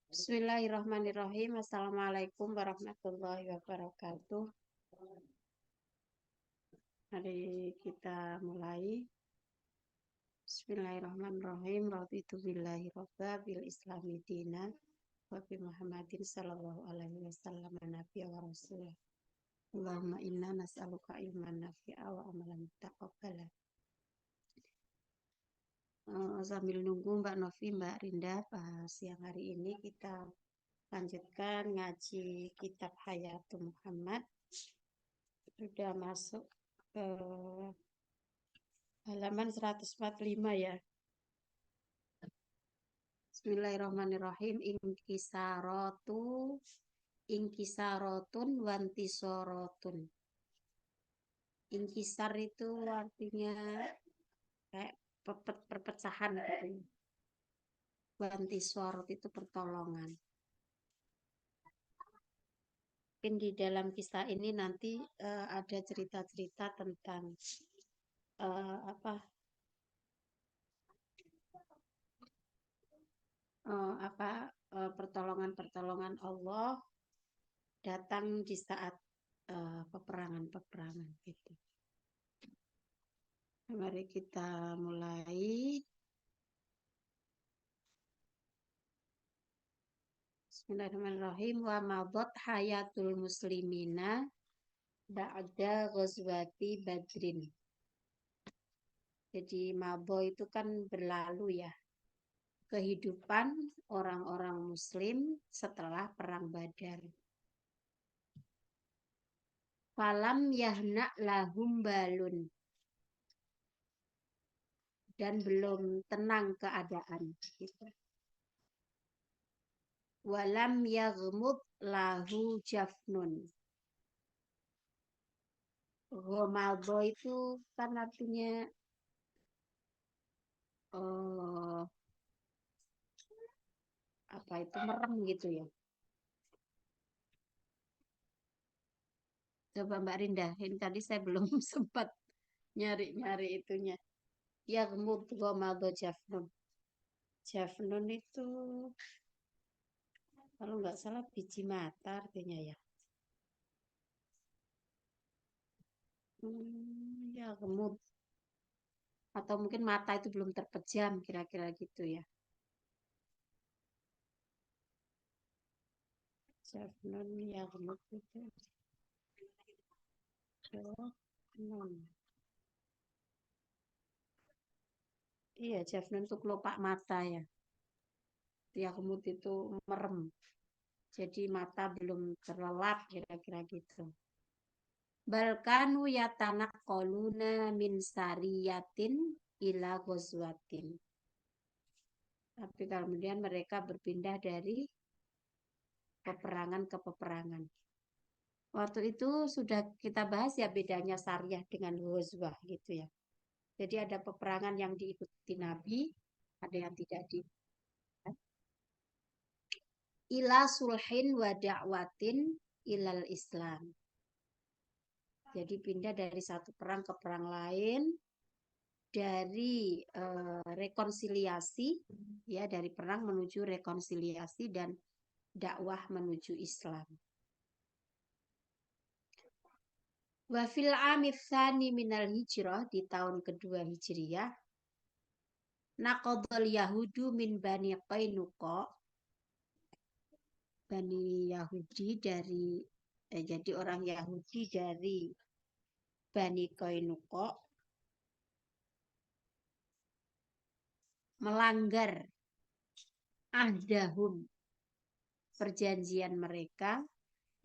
Bismillahirrahmanirrahim. Assalamualaikum warahmatullahi wabarakatuh. Mari kita mulai. Bismillahirrahmanirrahim. Raditu billahi robba bil islami dina wa bi Muhammadin sallallahu alaihi wasallam nabiyya wa rasulah. Allahumma inna nas'aluka ilman nafi'a wa amalan taqabbala. Sambil nunggu Mbak Novi, Mbak Rinda, siang hari ini kita lanjutkan ngaji kitab Hayatul Muhammad. Sudah masuk ke halaman 145 ya. Bismillahirrahmanirrahim. Inkisarotun wantisorotun. Inkisar itu artinya kayak perpecahan gitu. Wantisorot itu pertolongan. Mungkin di dalam kisah ini nanti ada cerita-cerita tentang pertolongan Allah datang di saat peperangan gitu. Mari kita mulai. Bismillahirrahmanirrahim. Wa madat hayatul muslimina ba'da ghazwati Badrin. Jadi mabo itu kan berlalu ya. Kehidupan orang-orang muslim setelah perang Badar. Falam yahna lahum balun. Dan belum tenang keadaan gitu. Walam yaghmud lahu jafnun. Ghamadha itu kan artinya merem gitu ya. Coba Mbak Rinda, ini tadi saya belum sempat nyari itunya. Yaghmud ghamadha jafnun. Jafnun itu kalau nggak salah biji mata artinya ya. Yaghmud. Atau mungkin mata itu belum terpejam, kira-kira gitu ya. Jafnun yaghmud itu. Iya, jafnun itu kelopak mata ya. Yaghmud itu merem. Jadi mata belum terlelap, kira-kira gitu. Balkanu yatanaqaluna min sariyatin ila ghazwatin. Tapi kemudian mereka berpindah dari peperangan ke peperangan. Waktu itu sudah kita bahas ya bedanya sariyah dengan ghazwah gitu ya. Jadi ada peperangan yang diikuti Nabi, ada yang tidak diikuti. Ila sulhin wa da'watin ilal Islam. Jadi pindah dari satu perang ke perang lain, dari rekonsiliasi ya, dari perang menuju rekonsiliasi dan dakwah menuju Islam. Wa fil amits tsani minal hijrah, di tahun kedua Hijriyah, naqadul yahudu min bani Qainuqa. Bani Yahudi dari jadi orang Yahudi dari Bani Qainuqa melanggar ahdahum, perjanjian mereka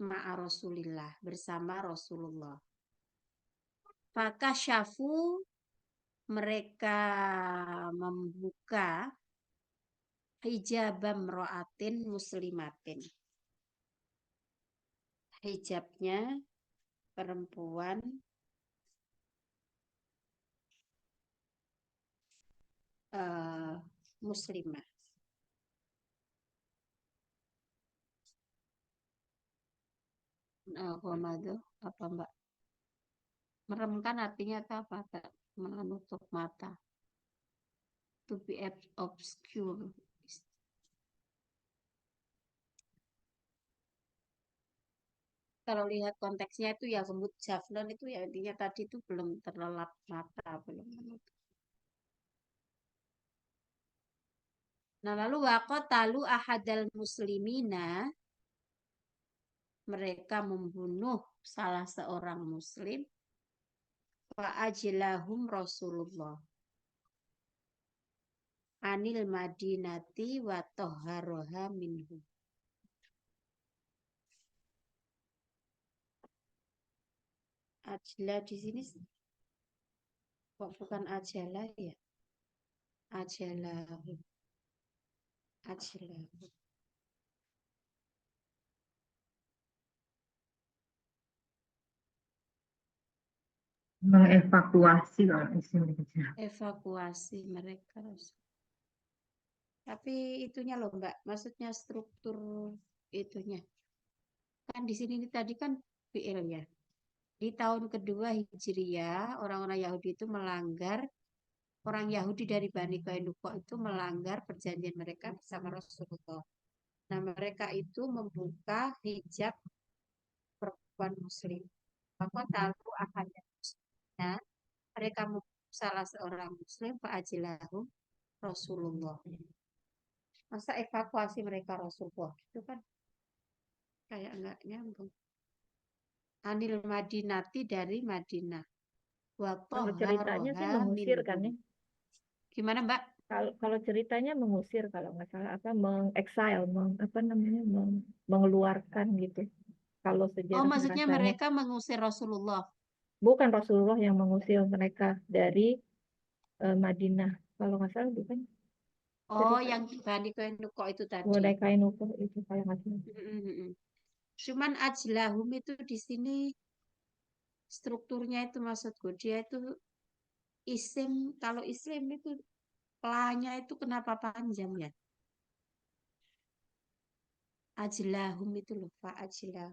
ma'a Rasulillah, bersama Rasulullah. Maka syafu, mereka membuka hijabam ro'atin muslimatin, hijabnya perempuan muslimah. Ghamadha apa Mbak? Merem kan artinya apa? Menutup mata. to be obscure. Kalau lihat konteksnya itu ya kemud Jaflon itu ya intinya tadi itu belum terlelap mata, belum menutup. Nah lalu talu ahadal muslimina, mereka membunuh salah seorang muslim, fa'ajilahum Rasulullah anil madinati wa toharoha minhu. Ajla di sini kok bukan ajalah ya? Ajalah, ajalah. Mengevakuasi kalau istilahnya. Evakuasi mereka. Tapi itunya loh Mbak, maksudnya struktur itunya. Kan di sini tadi kan BL ya. Di tahun kedua Hijriyah, orang-orang Yahudi itu melanggar, orang Yahudi dari Bani Kainuqa itu melanggar perjanjian mereka bersama Rasulullah. Nah, mereka itu membuka hijab perempuan muslim. Maka tahu akhirnya mereka membunuh salah seorang muslim fa'ajilahu Rasulullah. Masa evakuasi mereka Rasulullah itu kan kayak nggak nyambung. Anil Madinati dari Madinah. Wa Kalau ceritanya sih toharoha mengusir kan minhum. ya. Gimana Mbak? Kalau ceritanya mengusir kalau nggak salah apa mengexile, apa namanya mengeluarkan gitu. Kalau Oh, sejarah maksudnya bahasanya mereka mengusir Rasulullah. bukan Rasulullah yang mengusir mereka dari Madinah. Kalau nggak salah bukan Oh, cerita yang Bani Kainuqa itu tadi. Badai Kainuko itu kalau nggak salah. Mm-mm. Cuman ajlahum itu di sini strukturnya itu maksudku dia itu isim, kalau isim itu pelanya itu kenapa panjang ya? Ajlahum itu loh Pak Ajlah.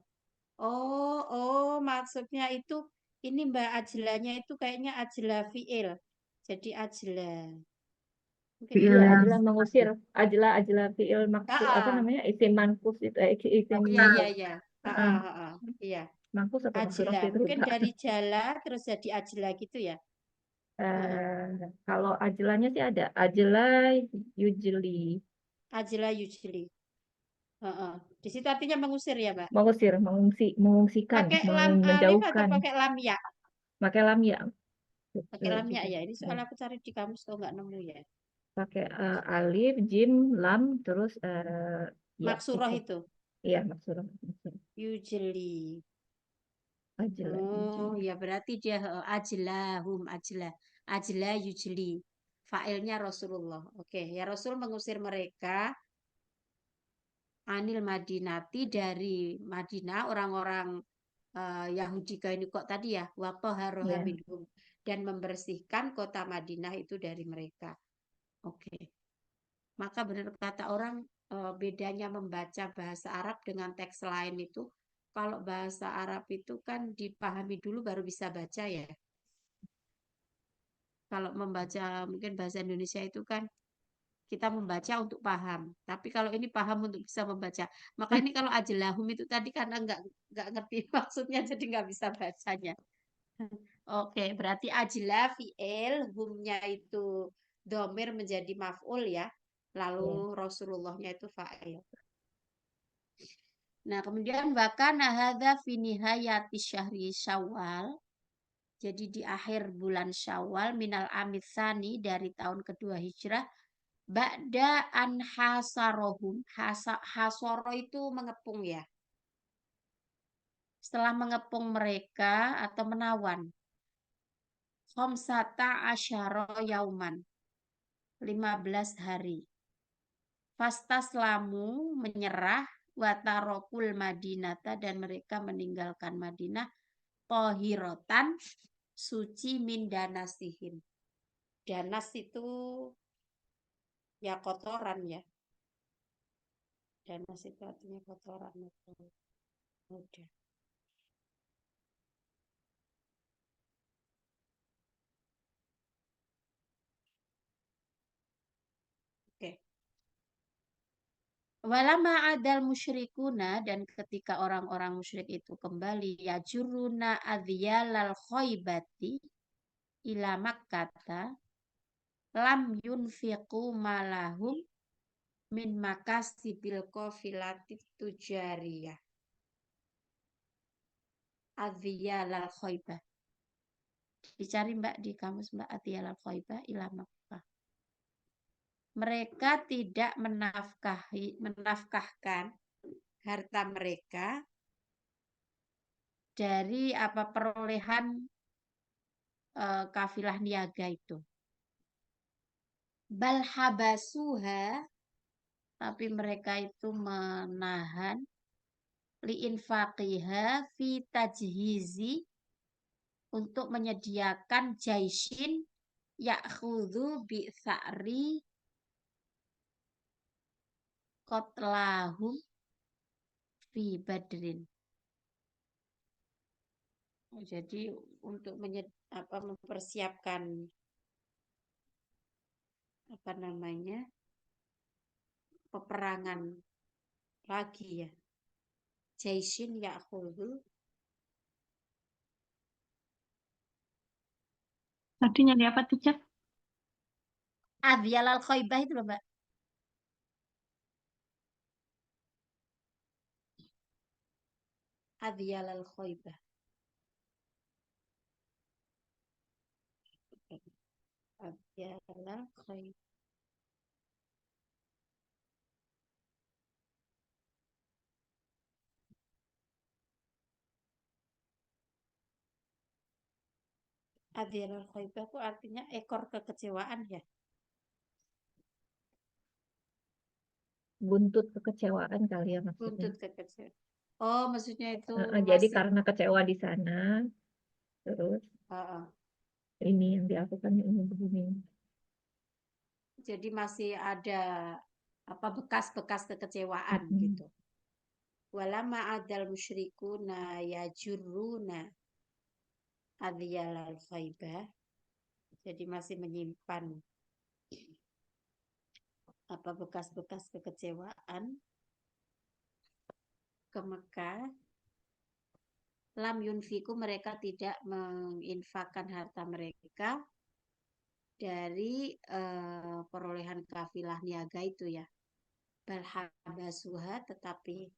Oh, oh maksudnya itu ini Mbak Ajlahnya itu kayaknya Ajlah fiil. Jadi Ajlah. Mungkin Fiil itu iya ya. adalah mengusir ajla fiil Ah, maksud apa ah. namanya isim mankus itu Oh isim iya iya iya. Ah, uh, ah, ah, ah. Iya. mankus atau maksurah Ajla. sih itu Mungkin lupa. dari jala terus jadi ajla gitu ya. Heeh. Kalau ajlanya sih ada ajla yujli Ajla yujli. Heeh. Di situ artinya mengusir ya, Mbak. mengusir mengungsikan Pakai lam alif atau menjauhkan pakai lam ya? pakai lam ya Pakai lam ya juga ya. Ini ya. soal aku cari di kamus kok nggak nemu ya. Pakai alif jim lam terus ya Maksurah itu itu. iya maksurah Yujli. ajla Oh, yujli ya berarti dia ajlahum ajlah. Ajla yujli. Failnya Rasulullah. Oke, ya Rasul mengusir mereka anil Madinati dari Madinah orang-orang Yahudi kaini kok tadi ya waktu ya minhum dan membersihkan kota Madinah itu dari mereka. Oke. Maka benar kata orang bedanya membaca bahasa Arab dengan teks lain itu kalau bahasa Arab itu kan dipahami dulu baru bisa baca ya. Kalau membaca mungkin bahasa Indonesia itu kan kita membaca untuk paham. Tapi kalau ini paham untuk bisa membaca. Maka ini kalau ajelahum itu tadi karena nggak ngerti maksudnya jadi nggak bisa bacanya. Oke, berarti ajla fi'il, humnya itu domir menjadi maf'ul ya. Lalu ya Rasulullahnya itu fa'il. Nah, kemudian bahkan hadza fi nihayati syahri Syawal. Jadi di akhir bulan Syawal minal amitsani dari tahun kedua Hijrah ba'da an hasarohum. Hasoro itu mengepung ya. Setelah mengepung mereka atau menawan. Khamsata asyara yauman. 15 hari. Fastaslamu menyerah watarokul Madinata dan mereka meninggalkan Madinah tohirotan suci min danasihim. Danas itu ya kotoran ya. Danas itu artinya kotoran itu mudah. Walama adal musyrikuna, dan ketika orang-orang musyrik itu kembali ya juruna adhyalal khoybati ila makkata lam yunfiqu malahum min makasibil qafilatit tujariyah adhyalal khoybah. Dicari Mbak di kamus Mbak, adhyalal khoybah ila makkah. Mereka tidak menafkahkan harta mereka dari apa perolehan kafilah niaga itu. Bal habasuha, tapi mereka itu menahan liinfaqiha fi tajhizi, untuk menyediakan jaishin ya'khudhu bi sa'ri qatlahum fi badrin. Jadi untuk mempersiapkan apa namanya peperangan lagi ya. Jaishin ya'khudhu. Tadi nyari apa tuh, Cak? Adhyalal khoybah itu loh Mbak. Adhyalal khoybah. Adhyalal khoybah. Adhyalal khoybah itu artinya ekor kekecewaan ya. Buntut kekecewaan kali ya maksudnya. Buntut kekecewaan. Oh, maksudnya itu Jadi masih karena kecewa di sana, terus ini yang dilakukan ini begini. jadi masih ada apa bekas-bekas kekecewaan gitu. Walama adal musyrikuna yajurruna adhyalal khaybah. Jadi masih menyimpan apa bekas-bekas kekecewaan ke Mekah. Lam yunfiku, mereka tidak menginfakkan harta mereka dari perolehan kafilah niaga itu ya. Bal habasuha, tetapi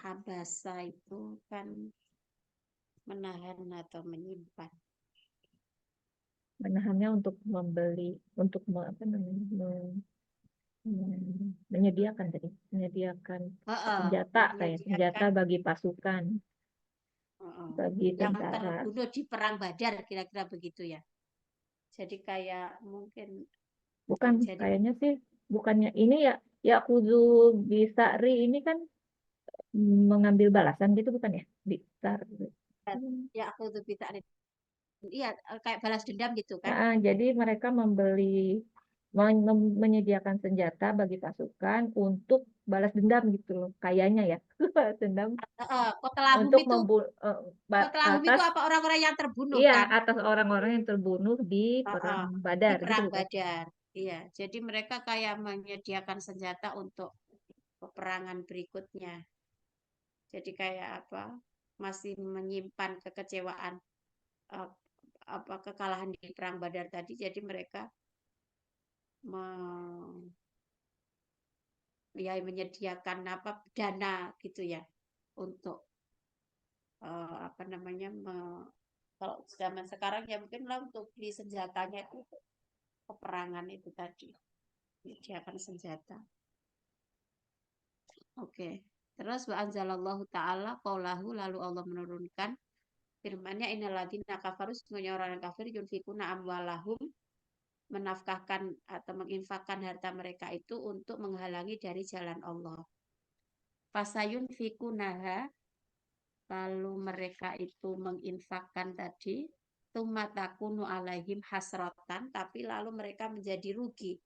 habasa itu kan menahan atau menyimpan. Menahannya untuk membeli, untuk menyediakan senjata, kayak senjata bagi pasukan, bagi yang tentara. terbunuh di perang Badar, kira-kira begitu ya. Jadi kayak mungkin bukan kayaknya sih, bukannya ini ya, ya kudu bisa ini kan mengambil balasan gitu bukan ya, bisa ya aku tuh bisa, iya kayak balas dendam gitu kan. Jadi mereka menyediakan senjata bagi pasukan untuk balas dendam gitu loh, kayaknya ya. Balas dendam untuk Kotlahum itu apa, orang-orang yang terbunuh iya, kan? atas orang-orang yang terbunuh di perang Badar di perang gitu. Badar. Iya, jadi mereka kayak menyediakan senjata untuk peperangan berikutnya. Jadi kayak apa? Masih menyimpan kekecewaan apa kekalahan di perang Badar tadi. Jadi mereka ya menyediakan apa dana gitu ya untuk apa namanya kalau zaman sekarang ya mungkin lah untuk beli senjatanya itu peperangan itu tadi, menyediakan senjata. Oke. Terus wa anzalallahu ta'ala qaulahu, lalu Allah menurunkan firman-Nya, innalladzina kafaru, sesungguhnya orang yang kafir, yunfikuna amwalahum, menafkahkan atau menginfakkan harta mereka itu untuk menghalangi dari jalan Allah. Fasayun fikunaha, lalu mereka itu menginfakkan tadi, tumatakunu alaihim hasrotan, tapi lalu mereka menjadi rugi,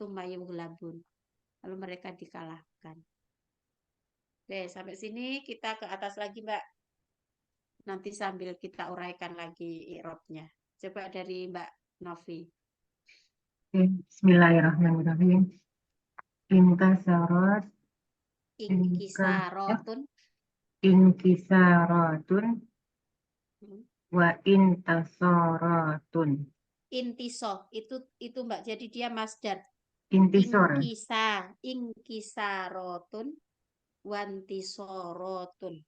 tumayuhlabun, lalu mereka dikalahkan. Oke, sampai sini kita ke atas lagi Mbak. Nanti sambil kita uraikan lagi i'rabnya. Coba dari Mbak Novi. Bismillahirrahmanirrahim. inkasarat, Inkisarotun. inkisaratun, Hmm. wa intasaratun. Intiso itu Mbak. Jadi dia masdar. Intisor, Inkisarotun wantisorotun.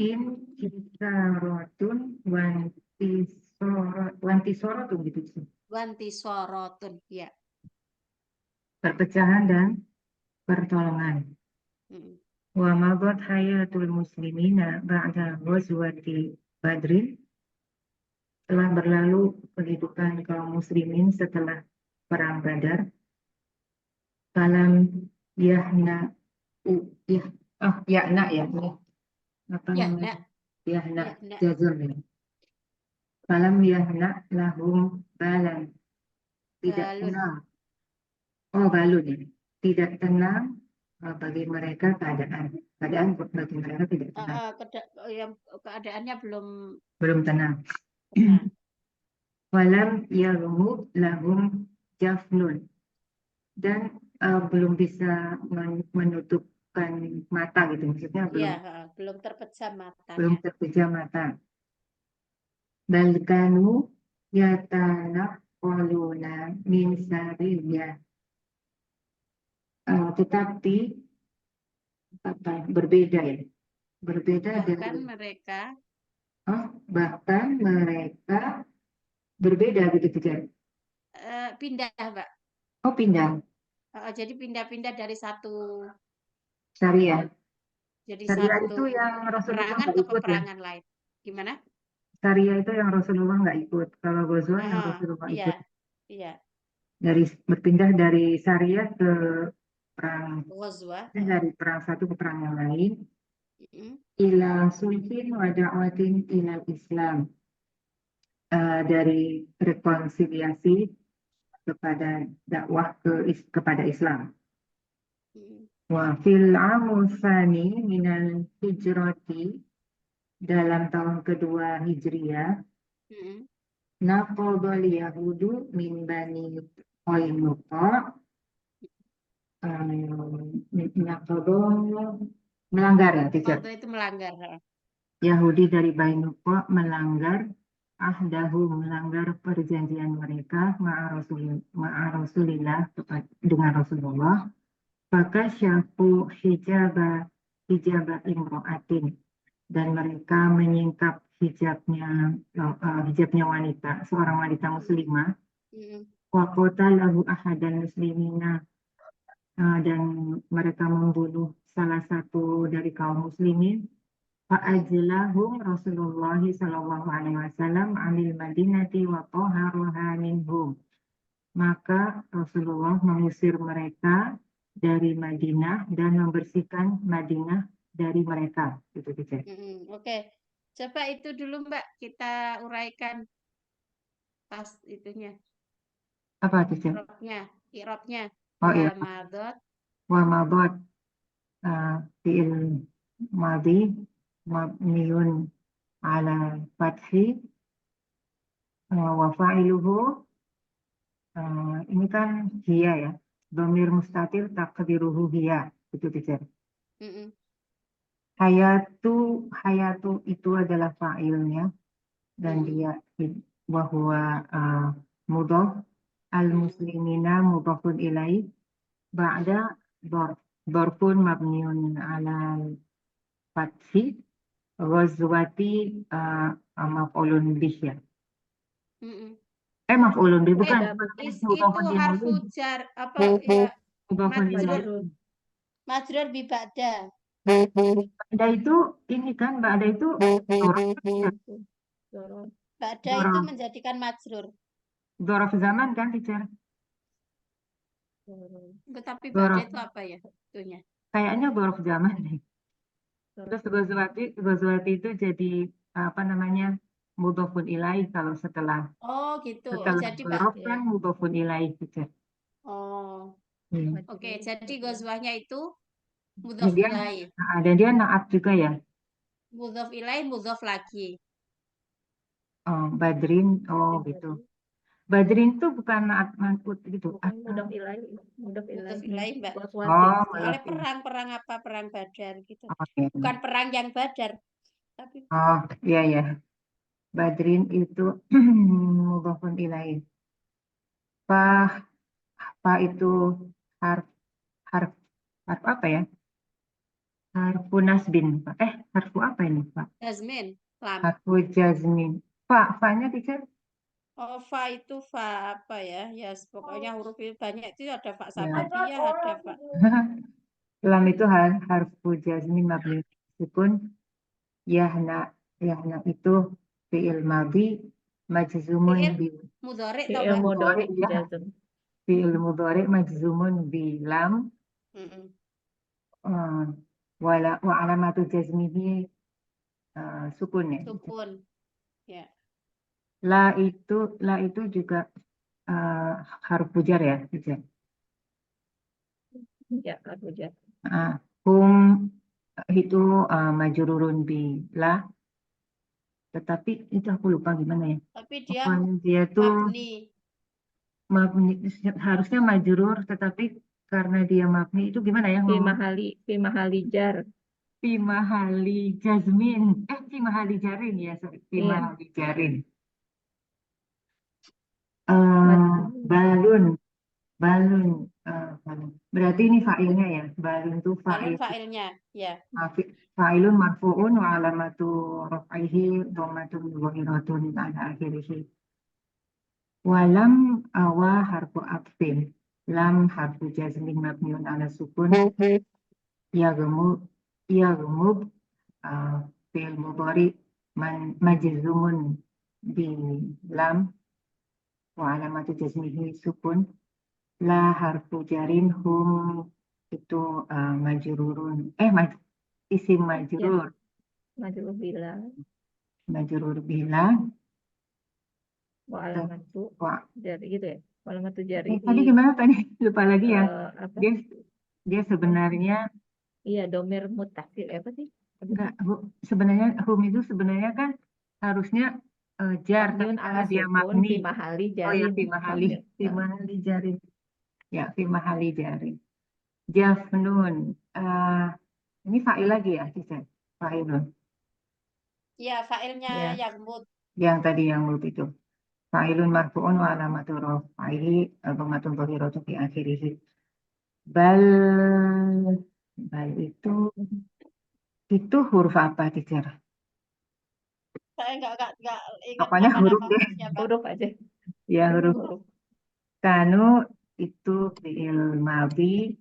inkisaratun, wantisorotun gitu sih. Wantisorotun, ya. Perpecahan dan pertolongan. Hmm. Wa madat hayatul muslimina ba'da ghazwati Badrin. Telah berlalu kehidupan kaum muslimin setelah perang Badar. Falam yahna yahna ya. Apa Ya, namanya? nak. Yahna Ya, nak. jazm ya. Falam yahna lahum balan. Tidak Balun. tenang. Oh, balun ya. Tidak tenang bagi mereka keadaan. Keadaan bagi mereka tidak tenang. Yang keadaannya belum Belum tenang. tenang. Walam yarmud lahum jafnun. Dan belum bisa menutupkan mata gitu. Maksudnya Ya, belum terpejam belum matanya. terpejam mata. Balkanu yatanaqaluna min sariyah. Tetapi berbeda ya. Berbeda Bahkan dari mereka bahkan mereka berbeda gitu juga. pindah, Mbak. Oh, pindah Jadi pindah-pindah dari satu syariah. jadi Syariah satu itu yang Rasulullah peperangan nggak ke ikut ya. peperangan lain. Gimana? Syariah itu yang Rasulullah nggak ikut. Kalau Ghazwa yang Ah, Rasulullah iya, ikut. iya. Berpindah dari syariah ke perang. Ghazwa. Dari perang satu ke perang yang lain. Mm. Ila sulhin wa da'watin ila Islam. Dari rekonsiliasi kepada dakwah kepada Islam. Mm. Wa fil amusani minal hijrati, dalam tahun kedua Hijriah, Mm. naqadul yahudu min bani Qainuqa, melanggar ya, teacher. Qadha itu melanggar. Yahudi dari Bainuqa melanggar melanggar perjanjian mereka ma'a Rasulillah dengan Rasulullah. Maka syafu hijaba imro'atin, dan mereka menyingkap hijabnya wanita, seorang wanita muslimah. Mm. Wa qatalahu ahadan muslimina, dan mereka membunuh salah satu dari kaum muslimin. Fa'ajlahum Rasulullah sallallahu alaihi wasallam 'anil madinati wa taharuha minhum. Maka Rasulullah mengusir mereka dari Madinah dan membersihkan Madinah dari mereka. Gitu, gitu. Oke. Coba itu dulu Mbak, kita uraikan pas itunya. Apa itu? Irobnya. Oh iya. Wa madot. Wa madat fi'il madhi mabniun ala fathi wa fa'iluhu. Ini kan hiya ya. Dhamir mustatir taqdiruhu hiya. Itu teacher. Mm. Hayatu itu adalah fa'ilnya, dan dia bahwa mudhaf al-muslimina mudhafun ilaih ba'da dharfun mabniun ala fathi ghazwati maf'ulun bih ya. Mm. Maf'ulun bih bukan Itu mudhafun harfu ilaih. jar apa ya? Mudhafun ilaih. Majrur bi ba'da. Ba'da itu ini kan ba'da itu Ba'da itu menjadikan majrur. dzaraf zaman kan teacher. Tetapi ba'da itu apa ya itunya? Kayaknya dzaraf zaman deh. Terus ghazwati itu jadi apa namanya, mudhafun ilaih kalau setelah Oh gitu. Jadi dzaraf kan mudhafun ilaih teacher. Oh. Hmm. Oke, jadi ghazwahnya itu mudhaf ilaih. Dan dia naat juga ya. Mudhaf ilaih, mudhaf lagi. Badrin, gitu. Badrin tuh bukan naat man'ut gitu. Bukan mudhof ilaih, mudhof Mudhof ilaih. ilaih, Mbak. Ghazwatin. Oh, Soalnya mudhof. perang apa perang Badar gitu. Oke. Bukan perang yang Badar, tapi Oh, iya ya. Badrin itu mudhofun ilaih. Fa, fa itu harf harf harf apa ya? Harfu nasbin, Pak. Harfu apa ini, Pak? Jazmin, lam. Harfu jazmin. Fa-nya teacher? Oh, fa itu fa apa ya? Ya, pokoknya huruf itu banyak itu ada fa Ya. sababiyah, ada fa. Lam itu harfu jazmin mabni sukun. Yahna, yahna itu fi'il madhi majzumun Fi'il bi mudhari tau, Fi'il Mbak? mudhari ya. jazm. Fi'il mudhari majzumun bi lam Mm-mm. wa alamatu jazmihi sukun ya. Sukun. Ya. La itu juga harfu jar ya, teacher. Ya, karbohidrat. Hum itu majrurun bi la, tetapi itu aku lupa gimana ya. Tapi dia Pokoknya dia tuh mabni. harusnya majrur, tetapi karena dia mabni itu gimana ya Fi ngomong? mahali jar. Fi mahali jazmin. Fi mahali jarin ya, sorry. Fi Iya. mahali jarin. Majzum. Balun, balun, balun. Berarti ini fa'ilnya ya. Balun itu Balun fa'il. fa'ilnya, ya. Fa'ilun marfu'un wa alamatu raf'ihi dhammatun zahiratun ala akhirih. Walam awa harfu atfin. Lam harfu jazmin mabniun ala sukun. Yagmub, yagmub fi'il mudhari majzumun bi lam wa alamatu jazmihi sukun. La harfu jarin hum itu majrurun. Isim Ya, majrur. majrur bila Majrur bila. wa alamatu Wa, jari gitu ya. Wa alamatu jari tadi gimana tadi? Lupa lagi ya. apa? Dia sebenarnya Iya, domir mutasil apa sih? enggak, sebenarnya hum itu sebenarnya kan harusnya jar, tapi Mabniun ala karena dia sukun mabni. fi mahali Oh ya, jarin. fi mahali, Mabni- fi mahali jarin. Ya, fi mahali jarin. Jafnun. Ini fa'il lagi ya, Cica? Fa'ilun. Ya, fa'ilnya Ya. yagmud. Yang tadi yang lut itu. Fa'ilun marfu'un wa alamatu raf'ihi dhammatun dhahiratun fi akhirih. Bal, bal itu huruf apa, teacher? Saya nggak ingat Pokoknya huruf nama-nama deh. hurufnya, Mbak. Huruf aja. Ya, huruf. Huruf. Kanu itu fi'il madhi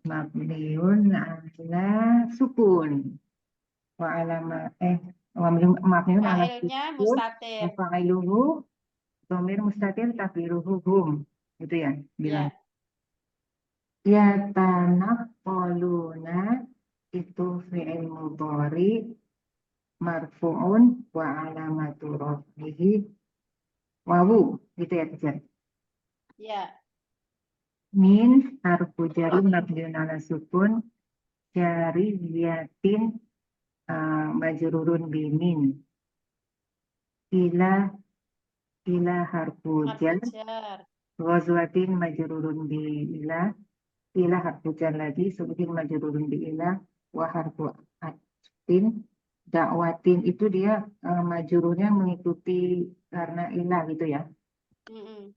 mabniun ala sukun. Wa alama mabniun ala Fa'ilnya sukun. mustatir. Fa'iluhu dhamir mustatir takdiruhu hum. Gitu ya, bilang. Ya. Yatanaqaluna itu fi'il mudhari marfu'un wa alamatu raf'ihi wawu, gitu ya, teacher. Ya. Min harfu jarin mabniun ala sukun jariyatin majrurun bimin. Ila harfu jar Harfu jar. ghazwatin majrurun bi ila harfu jar lagi subuhin majrurun bi wa harfu atfin dakwatin itu dia majrurnya mengikuti karena ilah gitu ya. Mm-mm.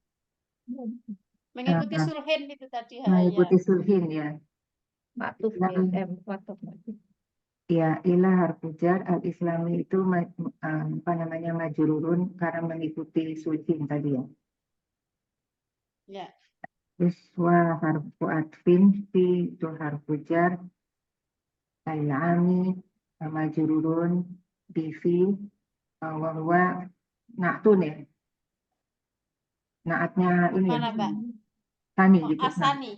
Mengikuti sulhin itu tadi. Ya. Mengikuti sulhin ya. Maktuf maktuf. Ya, ilah harfu jar al-islami itu apa namanya majrurun karena mengikuti sulhin tadi ya. Ya. Terus wa harfu atfin fi itu harfu jar al-ami majrurun bi fi wa huwa na'tun ya. Naatnya ini ya. Mana, Mbak? Sani Oh, gitu. asani.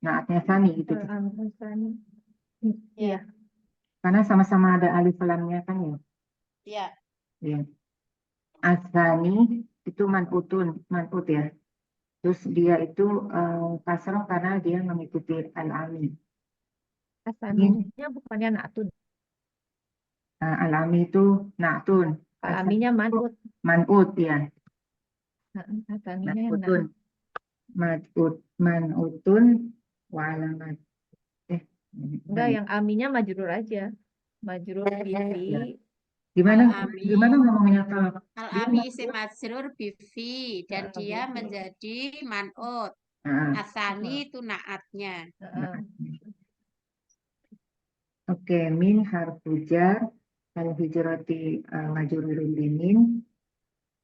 Naatnya sani gitu. Al-Ansani. Ya. Iya. Karena sama-sama ada alif lamnya kan ya. Ya. Ya. Asani itu man'ut ya. Terus dia itu kasroh karena dia mengikuti al-ami. Asaninya bukannya natun. Al-ami itu na'tun. Aminnya man'ut. man'ut ya, Kata aminnya yang man'utun, man'utun wa alamat. Enggak, yang aminnya majrur aja. Majrur bifi. Gimana Al-ami. gimana ngomongnya kalau Al-ami isim majrur bifi dan dia bifi. menjadi man'ut. Ah, Asani itu naatnya. oke, min harfu jar al hijrati majrurun bimin.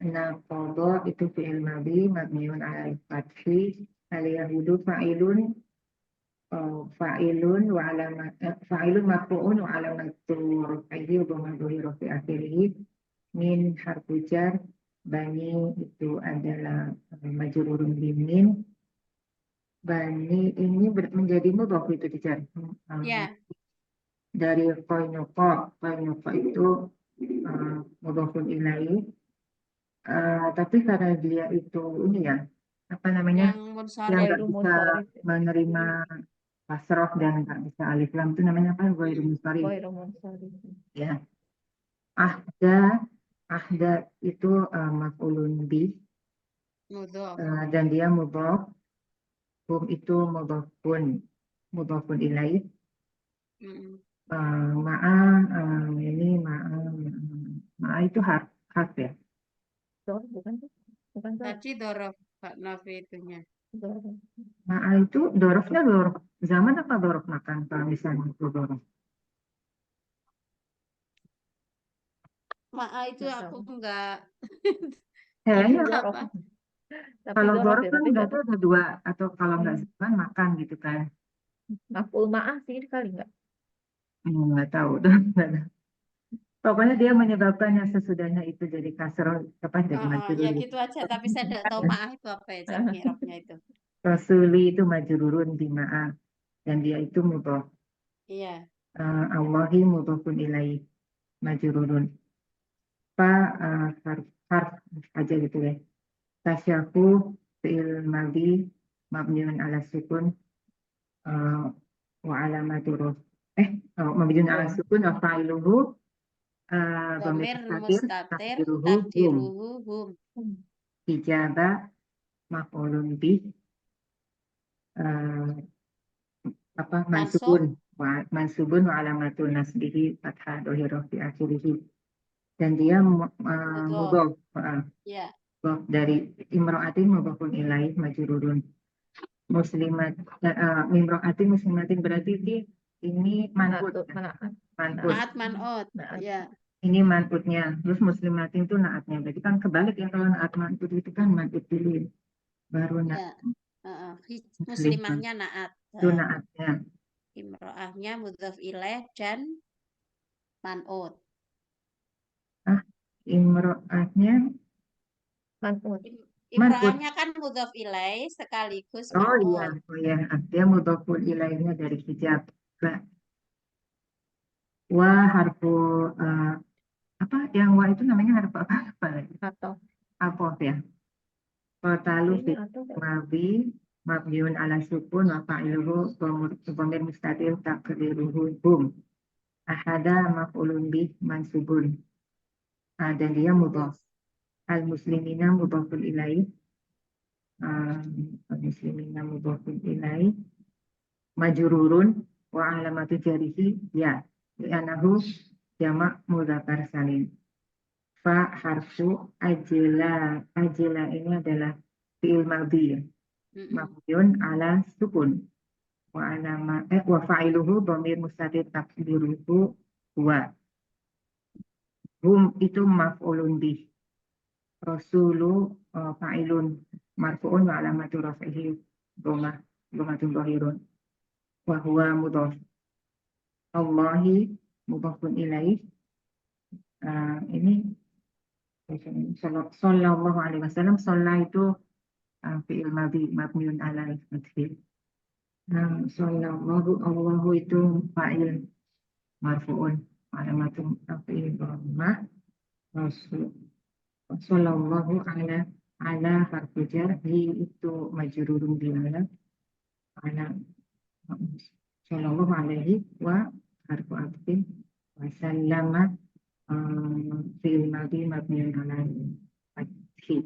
Naqadha itu fi'il madhi mabniun ala al-fathi. Al-yahudu fa'ilun wa alamat fa'ilun marfu'un wa alamatu raf'ihi wa dhamma dhahira fi akhirih. Min harfu jar bani itu adalah majrurun bimin. Bani ini menjadi mudhaf itu dijar. Ya, Dari qa'inuqa itu mudhafun ilaih. Tapi karena dia itu ini ya, apa namanya, yang yang munsharif. nggak bisa menerima kasroh dan nggak bisa alif lam itu namanya apa? Ghairu munsharif. Ghairu munsharif. Ya. Ahda itu maf'ulun bih Mudhof. dan dia mudhaf. Hum itu mudhafun ilaih. Mm. Ma'a itu harf ya. Bukan tuh? Bukan tuh. Tadi dorof Pak Nafi itunya. Ma'a itu dorofnya dorof zaman apa dorof makan kalau misalnya itu dorof? Ma'a itu aku enggak Kayaknya berapa. Tapi kalau dorof dorof ya, kan tapi nggak tahu ada dua atau kalau nggak zaman makan gitu kan. maf'ul ma'ah sih kali nggak? Nggak tahu tuh. Pokoknya dia menyebabkan yang sesudahnya itu jadi kasroh apa jadi Ya majrur. gitu aja, tapi saya tidak tahu Ma'a itu apa ya, cara mi'rabnya itu. Rasuli itu majrurun bima'a dan dia itu mudhaf. Iya. Allahi mudhafun ilaih majrurun. Harf aja gitu ya. Tasyaku fi'il madhi mabniun ala sukun wa alamatu mabniun ala sukun wa fa'iluhu Dhamir mustatir mustatir takdiruhu hum. takdiruhu hum. Ijaba maf'ulun bih Mansub. mansubun wa alamatul nasbihi fathah dhahirah fi akhirih. Dan dia mudhaf Ya. dari imra'atin mudhafun ilaih majrurun. Muslimat muslimatin berarti ini man'ut. Naat man'ut. Ya. Ini man'utnya. Terus muslimatin itu naatnya. Berarti kan kebalik ya, kalau naat man'ut itu kan man'ut dulu baru naat. Muslimahnya naat. Itu naatnya. Imro'ahnya mudhaf ilaih dan man'ut. Imro'ahnya man'ut. Imro'ahnya kan mudhaf ilaih sekaligus man'ut. Oh iya, dia mudhafun ilaihnya dari hijab. Wa harfu apa yang wa itu namanya harfu apa lagi? Atof ya. Qatalu fi mabi mabniun ala sukun wa fa'iluhu dhamir mustatir takdiruhu hum. Ahada maf'ulun bih mansubun. Dan dia mudhaf. Al muslimina mudhafun ilaih. Al muslimina mudhafun ilaih. Majrurun wa alamatu jarihi ya. Li'anahu jamak mudzakkar salim. Fa harfu ajla ini adalah fi'il madhi ya. Mabniun ala sukun. Wa fa'iluhu dhamir mustatir takdiruhu huwa. Hum itu maf'ulun bih. Rasulu fa'ilun marfu'un wa alamatu raf'ihi dhamatun dhahirun. Wa huwa mudhaf. Allahi mudhafun ilaih. Ini sallallahu alaihi wasallam. Shalla itu fi'il madhi mabniun ala al-fathi. Sallallahu Allahu itu fa'il marfu'un alamatun raf'ihi dhammah. Rasul sallallahu ala harfu jar itu majrurun bi'ala ala sallallahu alaihi wa harfu atfin wa sallama fi'il madhi mabniun ala fathi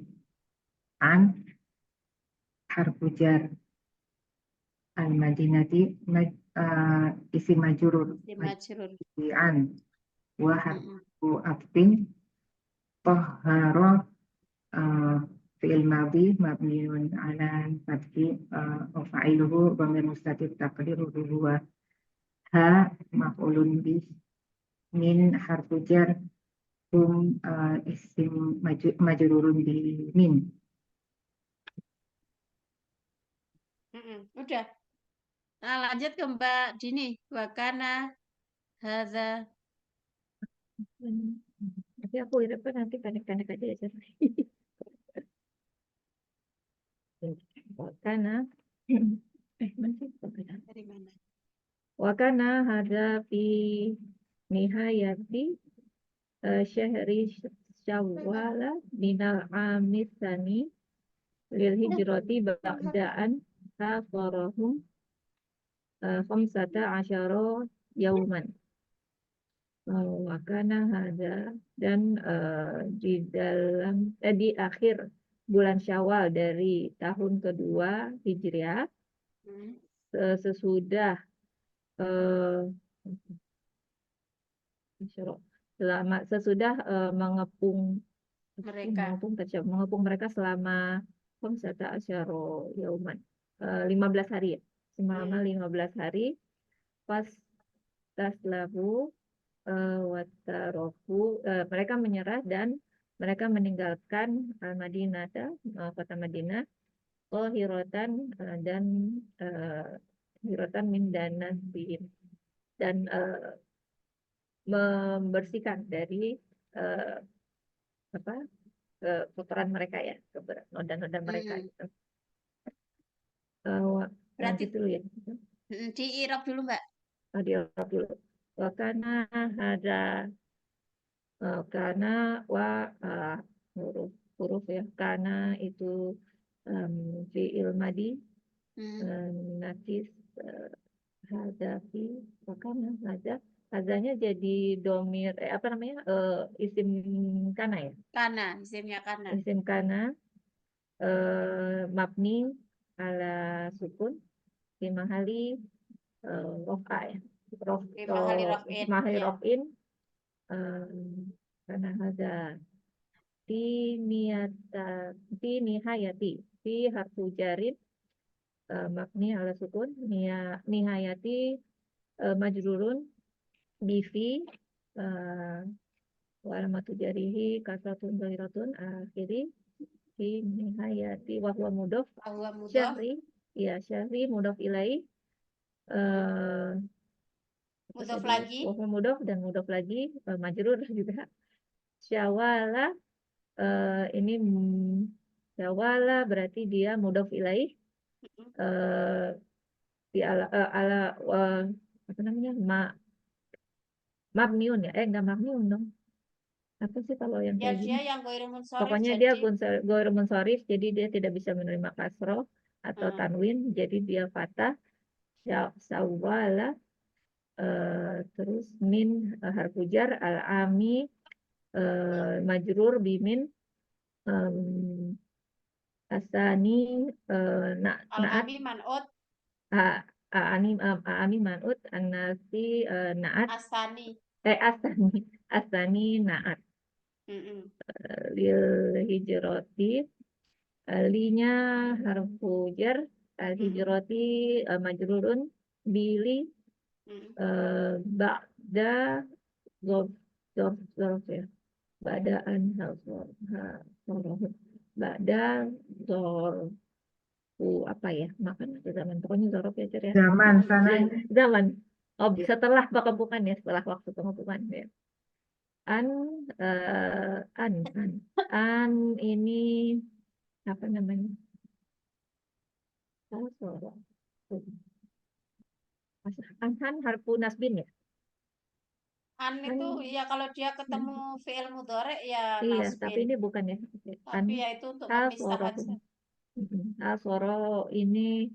an harfu jar al madinati isim majrur Si majrur. an wa Mm-mm. harfu atfin tahara fi'il madhi mabniun ala fathi wa fa'iluhu dhamir mustatir taqdiruhu huwa ha maf'ulun bih min harfu jar isim majrurun bi min. Udah. Nah, lanjut ke Mbak Dini. Wakana hadza. Tapi aku hirapkan nanti pendek-pendek aja ya, Cer. Wakana masih wakana. Dari mana? Wakana hada fi nihayati syahri syawal minal amis sani lil hijrati ba'daan safarahum khamsata asyara yauman. Wakana hada dan di dalam di akhir bulan Syawal dari tahun kedua Hijriah sesudah sesudah mengepung mereka selama khamsata asyara yauman 15 hari ya. Selama 15 hari pas taslabu watarofu mereka menyerah dan mereka meninggalkan Al-Madinah kota Madinah hiratan dan hiratan min danasihim dan membersihkan dari kotoran mereka ya, noda-noda mereka gitu. Berarti Lanjut dulu ya. di Irak dulu Mbak. Di Arab dulu. Wakana ada karena huruf ya, karena itu fi'il madi natis hadafi wakana hadanya jadi domir apa namanya isim kana ya, Kana isimnya kana. isim kana mabni ala sukun di mahali rofa ya, mahali rofin karena ada fi nihayati fi harfu jarin mabni ala sukun nihayati majrurun bifi wa alamatu jarihi kasratun dhahiratun akhiri fi nihayati wa huwa mudhof syahri ya, syahri mudhof ilai mudhof lagi wa huwa mudhof dan mudhof lagi majrur juga. Syawala ini syawala berarti dia mudhof ilaih di ala apa namanya mabniun ya, enggak mabniun dong, apa sih kalau yang ya, kayak dia gini yang ghairu munsharif, pokoknya jadi dia ghairu munsharif, jadi dia tidak bisa menerima kasroh atau tanwin, jadi dia fathah syawala terus min harfu jar al-ami majrur bimin asani naat man'ut Aami man'ut anasi naat asani naat lil hijroti linya harfu jar al hijroti majrurun bili ba'da zorf ya, ba'daan ba'da zorf apa ya, makan zaman pokoknya zorf ya, Cer ya, zaman setelah pengepungan ya, setelah waktu pengepungan ya. An ini apa namanya, an harfu nasbin ya. An itu ya kalau dia ketemu fi'il mudhari ya iya, nasbin. tapi ini bukan ya. Tapi ya itu untuk memisah aja. Asoro ini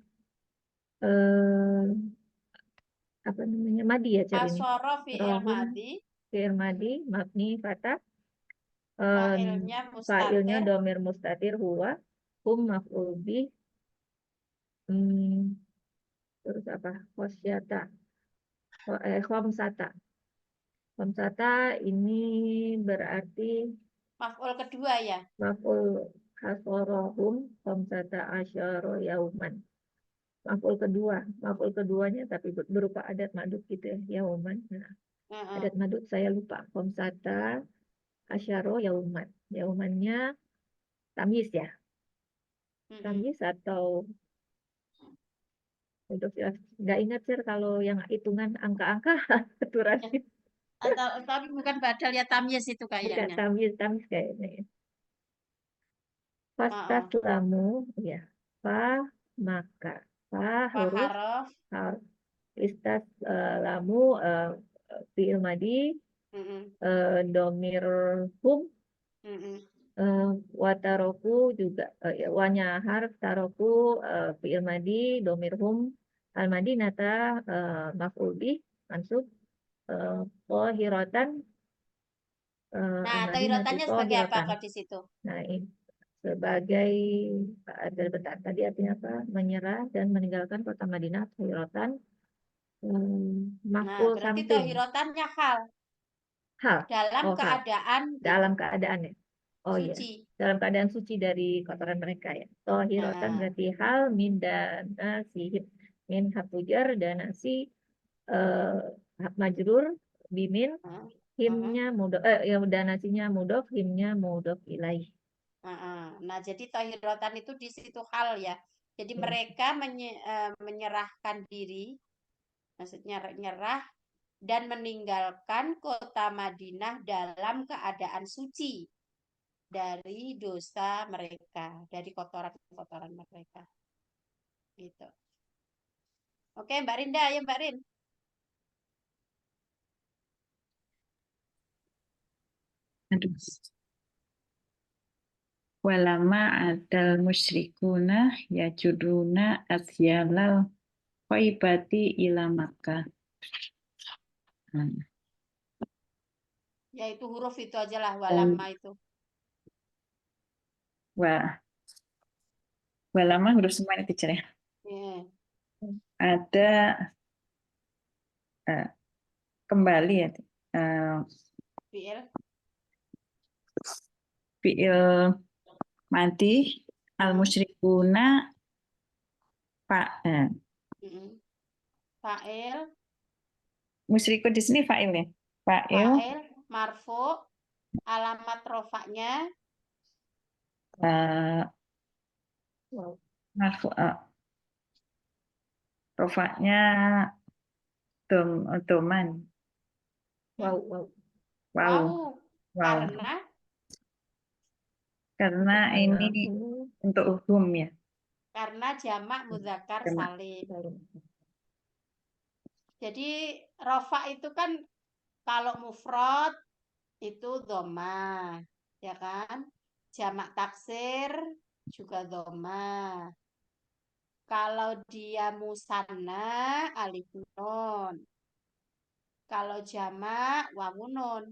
apa namanya, madi ya, Cer ini. Asoro fi'il madi fi'il madi mabni fathah. Fa'ilnya Fa'ilnya mustatir. domir mustatir huwa, hum maf'ul bih, terus apa? Khosyata, khomsata. Khomsata ini berarti Maf'ul kedua ya. maf'ul hasorohum khomsata asyara yauman. Maf'ul keduanya tapi berupa adat madud gitu ya, yauman. Nah, Heeh. adat madud saya lupa. Khomsata asyara yauman. Yaumannya tamyiz ya. Mm-mm. Tamyiz atau untuk nggak ingat sih kalau yang hitungan angka-angka aturannya. Atau tapi bukan badal ya, tamyiz itu Bukan kayaknya. tamyiz kayaknya ya. Heeh. Fastaslamu ya. Fa maka fa huruf Faharof. harf istas lamu fi'il madi Mm-mm. domir hum Mm-mm. wataroku juga ya, wanya harf taroku fi'il madi domir hum al madinata maf'ul bih mansub qahiratan Nah, al madinatu toirotannya sebagai apa qahiratan. kalau di situ? Nah, ini sebagai bentar, tadi artinya apa? Menyerah dan meninggalkan kota Madinah qahiratan. Nah, Maf'ul berarti something tohirotannya hal hal. dalam Oh, hal. keadaan Dalam gitu, keadaan ya. Oh iya, suci. dalam keadaan suci dari kotoran mereka ya. Tohirotan Nah, berarti hal min dan nasi min hapujar dan nasi majrur bimin heeh, heeh, himnya mudof ya dan nasinya mudof himnya mudof ilaih. heeh. Nah, jadi tohirotan itu di situ hal ya. Jadi Ya. mereka menyerahkan diri, maksudnya nyerah dan meninggalkan kota Madinah dalam keadaan suci dari dosa mereka, dari kotoran-kotoran mereka. Gitu. Oke, Mbak Rinda, ya Mbak Rin. Aduh. Walama adal musyrikuna yajuduna asyalal khaybati ila Makkah. Hmm. Ya itu huruf itu aja lah, Dan walama itu. walama huruf semua ini teacher ya. Ya. Ada kembali ya Fiil. fiil madi al musyrikuna Mm-mm. Fa'il, musyrikun di sini fa'il ya. Fa'il fa'il, marfu, alamat rofaknya, Wow. marfu rofaknya doman. Wow, wow. Wow. Wow. karena Karena ini untuk hum ya. jamak muzakkar Jamak. salim. Jadi rofa itu kan kalau mufrad itu doma, ya kan? Jamak taksir juga doma. Kalau dia musanna alif nun. Kalau jamak wawu nun.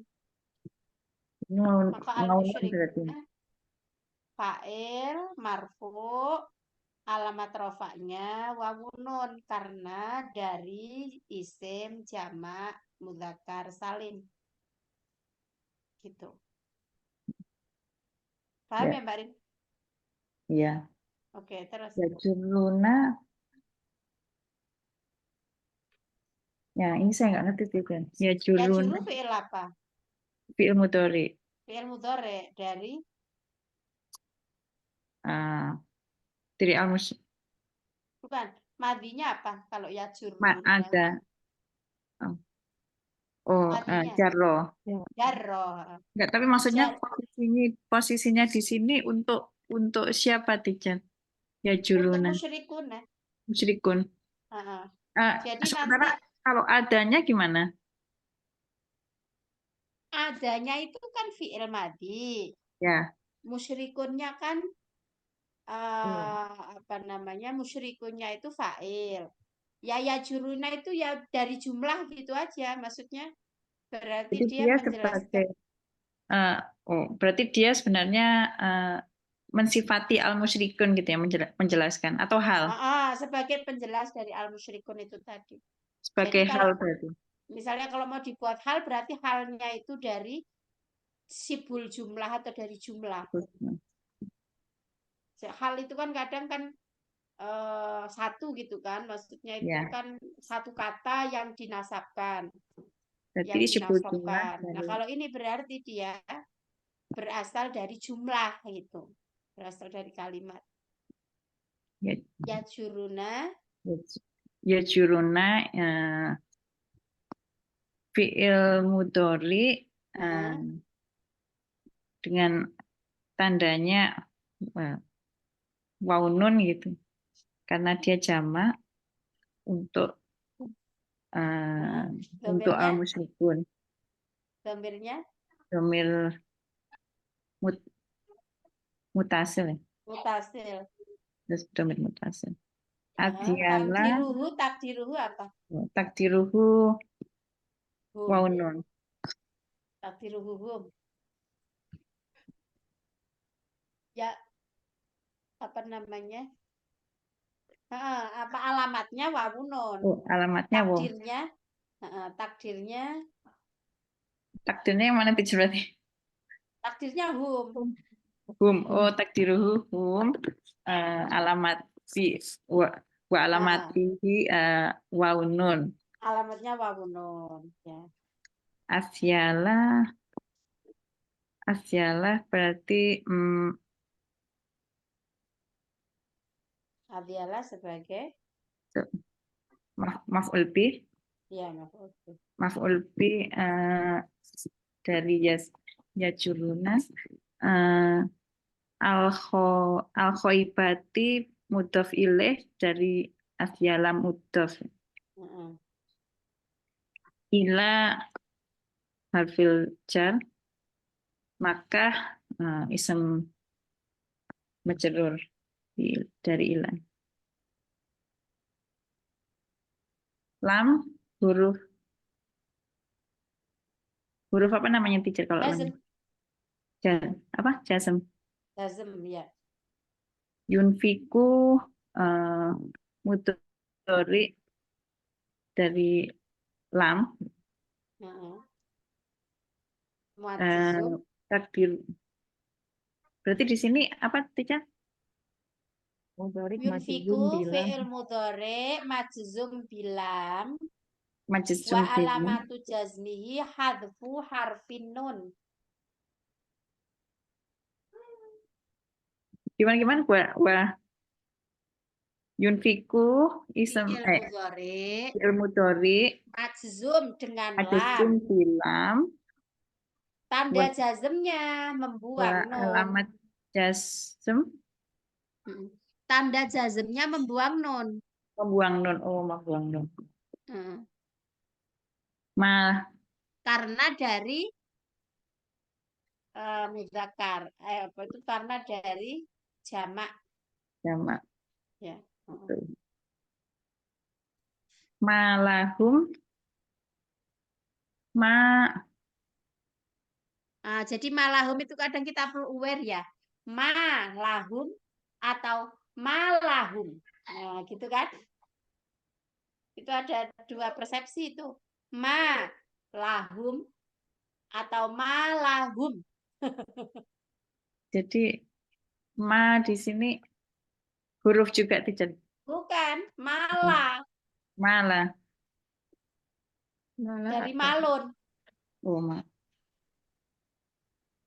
Ini mau Maka mau berarti. al-musyrikuna fa'il marfu alamat rofaknya wawu nun karena dari isim jamak mudzakkar salim. Gitu. Paham Ya, ya Mbak Rin? iya. Oke, terus. Ya juluna. Ya, ini saya nggak ngerti juga. Ya Ya juluna juru fi'il apa? fi'il mudhari. Fi'il mudhari dari Dari almus bukan madinya apa kalau ya juruna? ada. Oh, Madinya jarro. jarro. Enggak, tapi maksudnya Jar posisinya di sini untuk siapa, Tijan? Ya untuk juluna musyrikuna. musyrikun. Heeh. Eh, Jadi sementara nanti kalau adanya gimana? adanya itu kan fi'il madi. Ya, Musyrikunnya kan apa namanya? Musyrikunnya itu fa'il. Ya juruna itu ya dari jumlah gitu aja maksudnya. Berarti Jadi dia dia menjelaskan. sebagai berarti dia sebenarnya mensifati al-musyrikun gitu ya, menjelaskan atau hal Sebagai penjelas dari al-musyrikun itu tadi. sebagai Jadi hal kalau berarti. misalnya kalau mau dibuat hal, berarti halnya itu dari sibul jumlah atau dari jumlah. Hal itu kan kadang kan satu gitu kan, maksudnya itu Ya, kan satu kata yang dinasabkan, berarti yang disebut jumlah dinasobkan. Nah, dari kalau ini berarti dia berasal dari jumlah gitu, berasal dari kalimat. ya, Ya juruna, ya juruna fi'il mudhari dengan tandanya waunun gitu. Karena dia jamak untuk untuk Dhamirnya? al-musyrikun. Dhamirnya Dhamir mutasil ya. mutasil. Terus dhamir mutasil. Adyala Takdiruhu apa? takdiruhu Hum. waunun. Takdiruhu hum. Ya, apa namanya? Apa alamatnya wawunun. Oh, alamatnya wow. Takdirnya Takdirnya yang mana tuh berarti? takdirnya hum. Hum. Oh, takdiruhu hum. Alamat fi wa alamatihi waunun. Alamatnya wawunun. Ya. Asyalah berarti Adialah sebagai maf'ul bih. ya maf'ul. Maf'ul bih dari yajuruna al khoibati mudhof ilaih dari asyala mudhof ila harfil jar maka isem majrur dari ilan. Lam huruf apa namanya teacher kalau lam? Apa? Jazm. Jazm ya. Yunfiku mudhari dari lam. Takdir. Berarti di sini apa teacher? Yunfiku fi'il mudhari majzum bilam Majzum wa alamatu jazmihi hadfu harfin nun. Gimana wa yunfiku isem fi'il mudhari majzum dengan majzum lam. bilam Tanda jazmnya membuang nun. Alamat jazm tanda jazmnya membuang nun. Membuang nun. Oh, membuang nun. Karena dari muzakkar. Apa itu karena dari jamak. Jamak. Ya. Malahum Jadi malahum itu kadang kita perlu aware ya. Malahum atau malahum. Nah, gitu kan? Itu ada dua persepsi itu. Malahum atau malahum. Jadi di sini huruf juga tidak. Bukan, malah. Malah. Dari malun. Oh,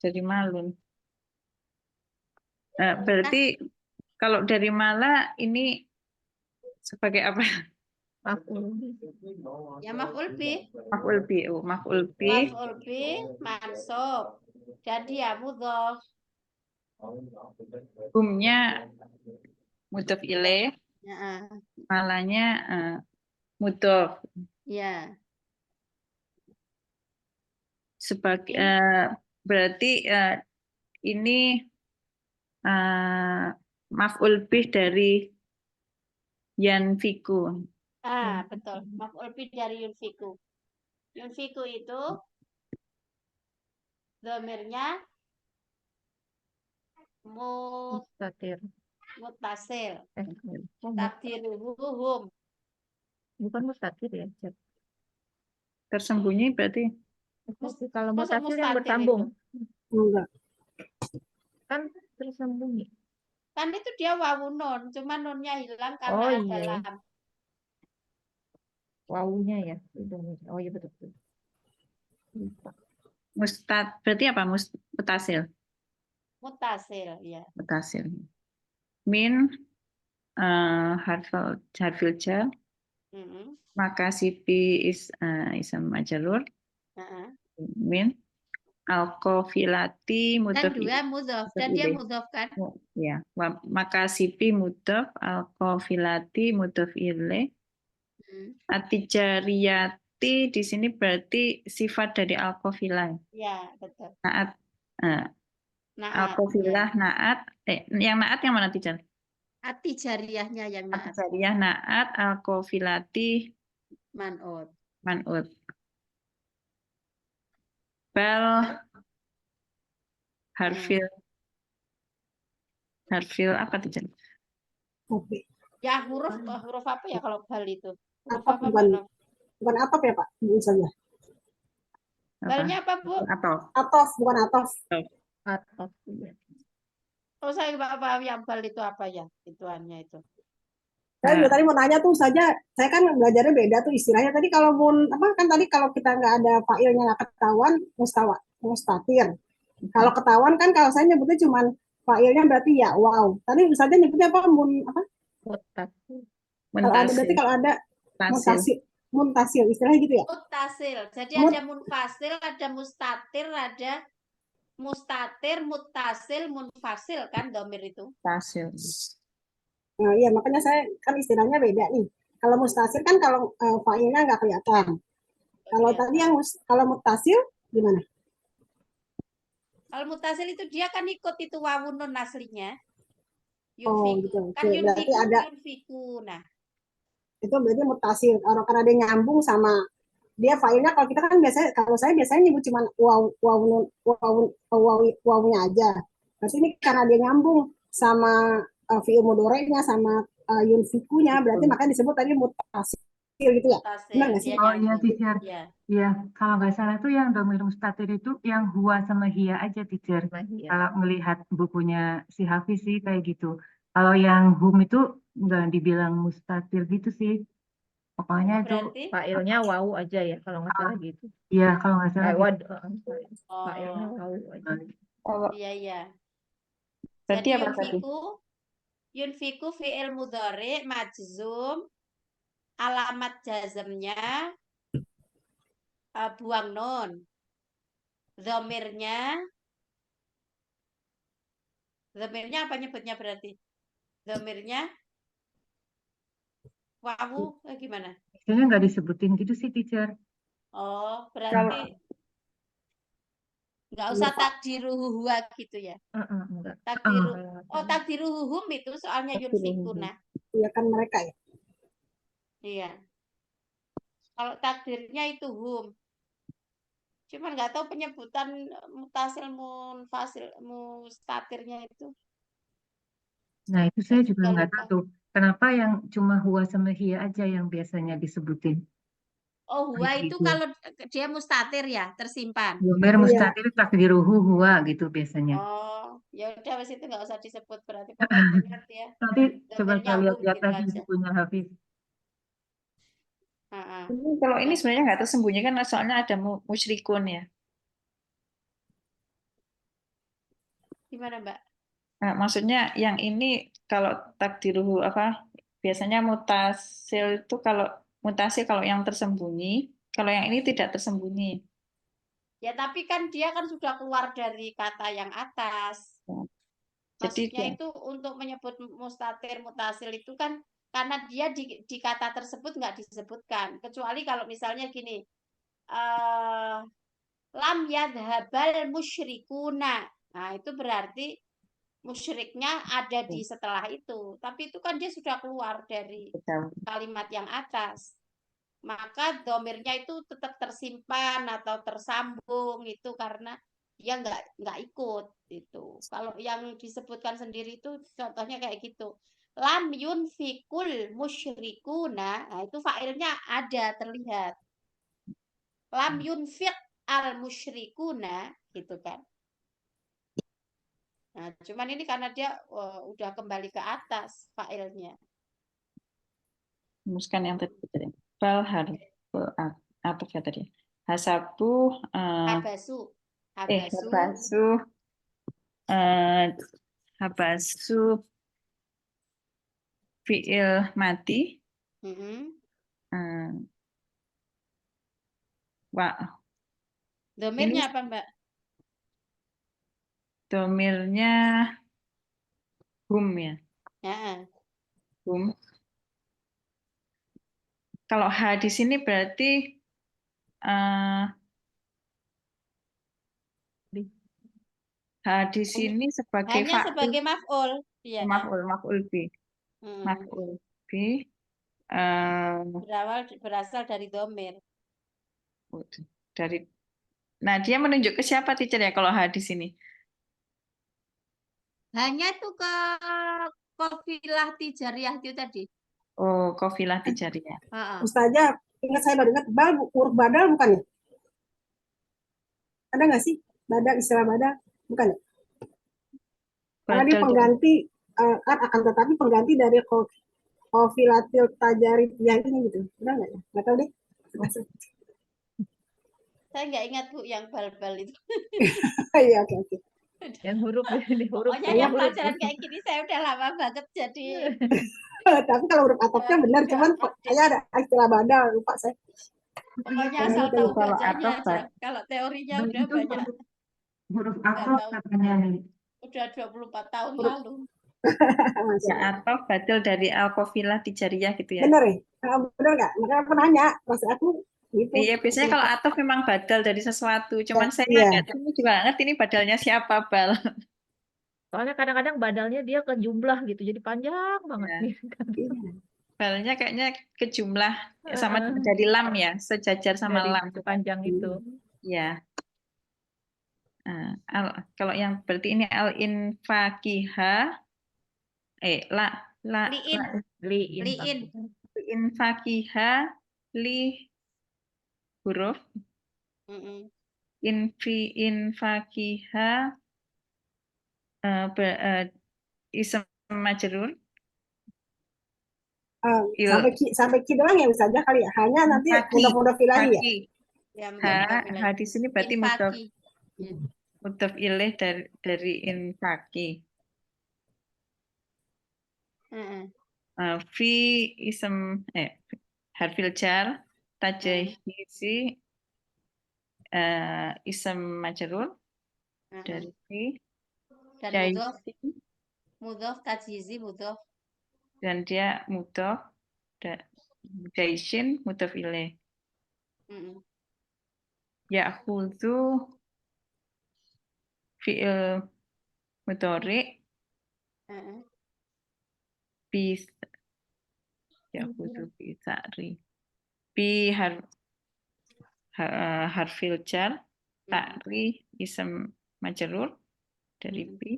dari malun. Berarti kalau dari malah ini sebagai apa? Ya maf'ul bih. Maf'ul bih. Oh, maf'ul bih. Maf'ul bih mansub. Dan dia mudhof. Humnya mudhof ilaih. Malahnya mudhof. Ya. Sebagai berarti ini maf'ul bih dari yanfiku. Betul. Maf'ul bih dari yunfiku. Yunfiku itu Domirnya Mustatir. mutasil. Oh, Takdiruhu hum. bukan mustatir ya, Cep. Tersembunyi berarti Mustatir. Kalau Masuk mutasil yang mustatir bersambung, Enggak. kan tersembunyi. Kan itu dia wawu nun, cuma nunnya hilang karena Oh, ada iya. lam. Wawunya ya. Oh iya betul. Lupa. berarti apa? Mutasil. Mutasil, ya. Mutasil. Min harfil jar, Mm-mm. maka sipi isam majrur. Heeh. Min alqafilati Dan mudhof dua mudhof, dan dia ilaih. mudhof kan? Ya, maka sipi mudhof alqafilati mudhof ilaih. Hmm. Atijariyati di sini berarti sifat dari alqafilah. Ya, betul. Naat. Naat, Alqafilah ya. naat. Yang naat yang mana tijar? Ati jariyahnya yang naat. Atijariyah naat alqafilati Man'ut. man'ut. Bal harfil apa tijar? Oke. Ya, huruf apa ya kalau bal itu? Huruf Apa apa, bukan Mbak? bukan atop ya Pak? Misalnya. Balnya apa, Bu? Atau Atof, bukan atof. Atau iya. Oh, saya nggak paham yang bal itu apa ya? Ituannya itu. Saya juga tadi mau nanya tuh saja, saya kan belajarnya beda tuh istilahnya. Tadi kalau tadi kalau kita nggak ada failnya nggak ketahuan, mustatir. Kalau ketahuan kan kalau saya nyebutnya cuma failnya berarti ya wow. Tadi saja nyebutnya apa? Mutasil. Kalau ada Tasil. muntasil istilahnya gitu ya. Mutasil. Jadi ada munfasil, ada mustatir, ada mustatir, mutasil, munfasil kan domir itu. Tasil. Nah, iya makanya saya kan istilahnya beda nih. Kalau mustasil kan kalau failnya nggak kelihatan. Kalau tadi kalau mutasil gimana? Kalau mutasil itu dia kan ikut itu wawu nun aslinya. Oh, Yunfiku. gitu. Kan Oke, berarti yunfiku, ada yunfiku. Nah, itu berarti mutasil karena dia nyambung sama dia filenya. Kalau kita kan kalau saya biasanya nyebut cuma wawunya aja. Berarti ini karena dia nyambung sama fi'il mudhari'nya sama yunfikunya, berarti makanya disebut tadi mutasil gitu ya. mutasil. Benar nggak sih? Dia Oh iya, nyambung. teacher. Ya. Ya, kalau nggak salah tuh yang domir mustatir itu yang huwa sama hiya aja, teacher. Iya. Kalau melihat bukunya si Hafiz sih kayak gitu. Kalau yang hum itu nggak dibilang mustatir gitu sih. Pokoknya itu, Berarti Failnya wawu aja ya kalau nggak salah gitu. ya kalau nggak salah gitu. Failnya oh, wawu aja. iya iya. Berarti Jadi apa tadi? yunfiku fi'il mudhari majzum, alamat jazmnya buang nun. Zamirnya apa nyebutnya berarti? Zamirnya wawu gimana? Kayaknya nggak disebutin gitu sih, teacher. Oh, berarti nggak usah takdiruhu huwa gitu ya. Enggak. Takdiruhu hum itu soalnya yunfikuna. Iya kan mereka ya. Iya. Kalau takdirnya itu hum. Cuman nggak tahu penyebutan mutasil munfasil mustatirnya itu. Nah, itu Saya saya juga nggak lupa. tahu tuh. Kenapa yang cuma huwa sama hiya aja yang biasanya disebutin? Oh, huwa Kayak itu gitu. kalau dia mustatir ya, tersimpan. Domir mustatir takdiruhu huwa gitu biasanya. Oh, ya udah wes itu nggak usah disebut berarti pokoknya ingat ya. Nanti coba Domirnya saya hum lihat-lihat gitu lagi aja. bukunya Hafiz. Kalau ini sebenarnya nggak tersembunyi kan soalnya ada musyrikun ya. Gimana, Mbak? Nah, maksudnya yang ini kalau takdiruhu apa biasanya mutasil itu kalau yang tersembunyi, kalau yang ini tidak tersembunyi. Ya, tapi kan dia kan sudah keluar dari kata yang atas. Jadi Maksudnya itu untuk menyebut mustatir, mutasil itu kan karena dia di kata tersebut nggak disebutkan. Kecuali kalau misalnya gini, lam yadhabal musyrikuna. Nah, itu berarti musyriknya ada di setelah itu. Tapi itu kan dia sudah keluar dari kalimat yang atas. Maka domirnya itu tetap tersimpan atau tersambung itu karena dia nggak ikut itu. Kalau yang disebutkan sendiri itu contohnya kayak gitu. Lam yunfikul musyrikuna, nah itu failnya ada terlihat. Lam yunfik al musyrikuna gitu kan. Nah, cuman ini karena dia udah kembali ke atas failnya. Rumuskan yang tadi. Bal harf apa ya tadi? Hasabu Habasu, habasu, habasu habasu fiil mati mm-mm. Wah, ini Domirnya apa Mbak? domirnya hum ya. Ya, Hum. Kalau H di sini berarti eh, H di sini sebagai hanya fa'il, sebagai maf'ul. Iya, maf'ul bi. mm. Maf'ul bi. eh, Berasal dari domir. dari Nah, dia menunjuk ke siapa teacher ya kalau H di sini? Hanya tuh ke Kofilah Tijariyah itu tadi. Oh, Kofilah Tijariyah. Heeh. Ustazah, ingat saya baru ingat, huruf badal bukan ya? Ada nggak sih badal, istilah badal? Bukan ya? Karena dia Badal dari pengganti, kan akan tetapi pengganti dari kofilatil tajariyah ini gitu. Ada nggak ya? Nggak tahu deh. Saya nggak ingat Bu yang bal-bal itu. Iya, oke, oke. Yang huruf di huruf Pokoknya ya, yang huruf. pelajaran kayak gini saya udah lama banget jadi Tapi kalau huruf atapnya benar, nggak cuman update. kayak ada istilah badal, lupa saya. Pokoknya Nah, asal itu tahu kalau bacanya atof, aja. Kalau teorinya nah, udah itu banyak, huruf nggak atof tahu. katanya nih. Udah 24 tahun Huruf, lalu. Masya ya Allah. atau badal dari Al-Kofilah Tijariyah gitu ya. Bener ya? Bener nggak? Makanya aku nanya, maksud aku gitu. Iya, biasanya kalau ataf memang badal dari sesuatu. Cuman saya Iya, nggak tahu juga nggak ngerti ini badalnya siapa, Bal. Soalnya kadang-kadang badalnya dia ke jumlah gitu, jadi panjang banget Ya. nih. iya. Balnya kayaknya ke jumlah sama Heeh, dari lam ya, sejajar sama dari lam. sepanjang itu. Ya. Kalau yang berarti ini al-infakiha la la Liin, Liin. liin. infakiha li huruf Mm-mm. infakiha ism majrur Sampai il sampai ki doang ya bisa aja kali ya. Hanya nanti infaki mudah-mudah filahi ya. faki Ya, ha mudah-mudahan ha di sini berarti mudhof infaki. Ya. mudhof ilaih dari infaki. Heeh. Fi ism harfil jar Heeh. tajahisi ism majrur Heeh. dari Dan mudhof, jaisi mudhof tajhizi mudhof. dan dia mudhof jaisin mudhof ilaih. Mm-mm. Ya'khudzu fi'il mudhari Heeh. bis ya'khudzu bi sa'ri bi harfil jar ta'ri ism majrur dari Mm-mm. bi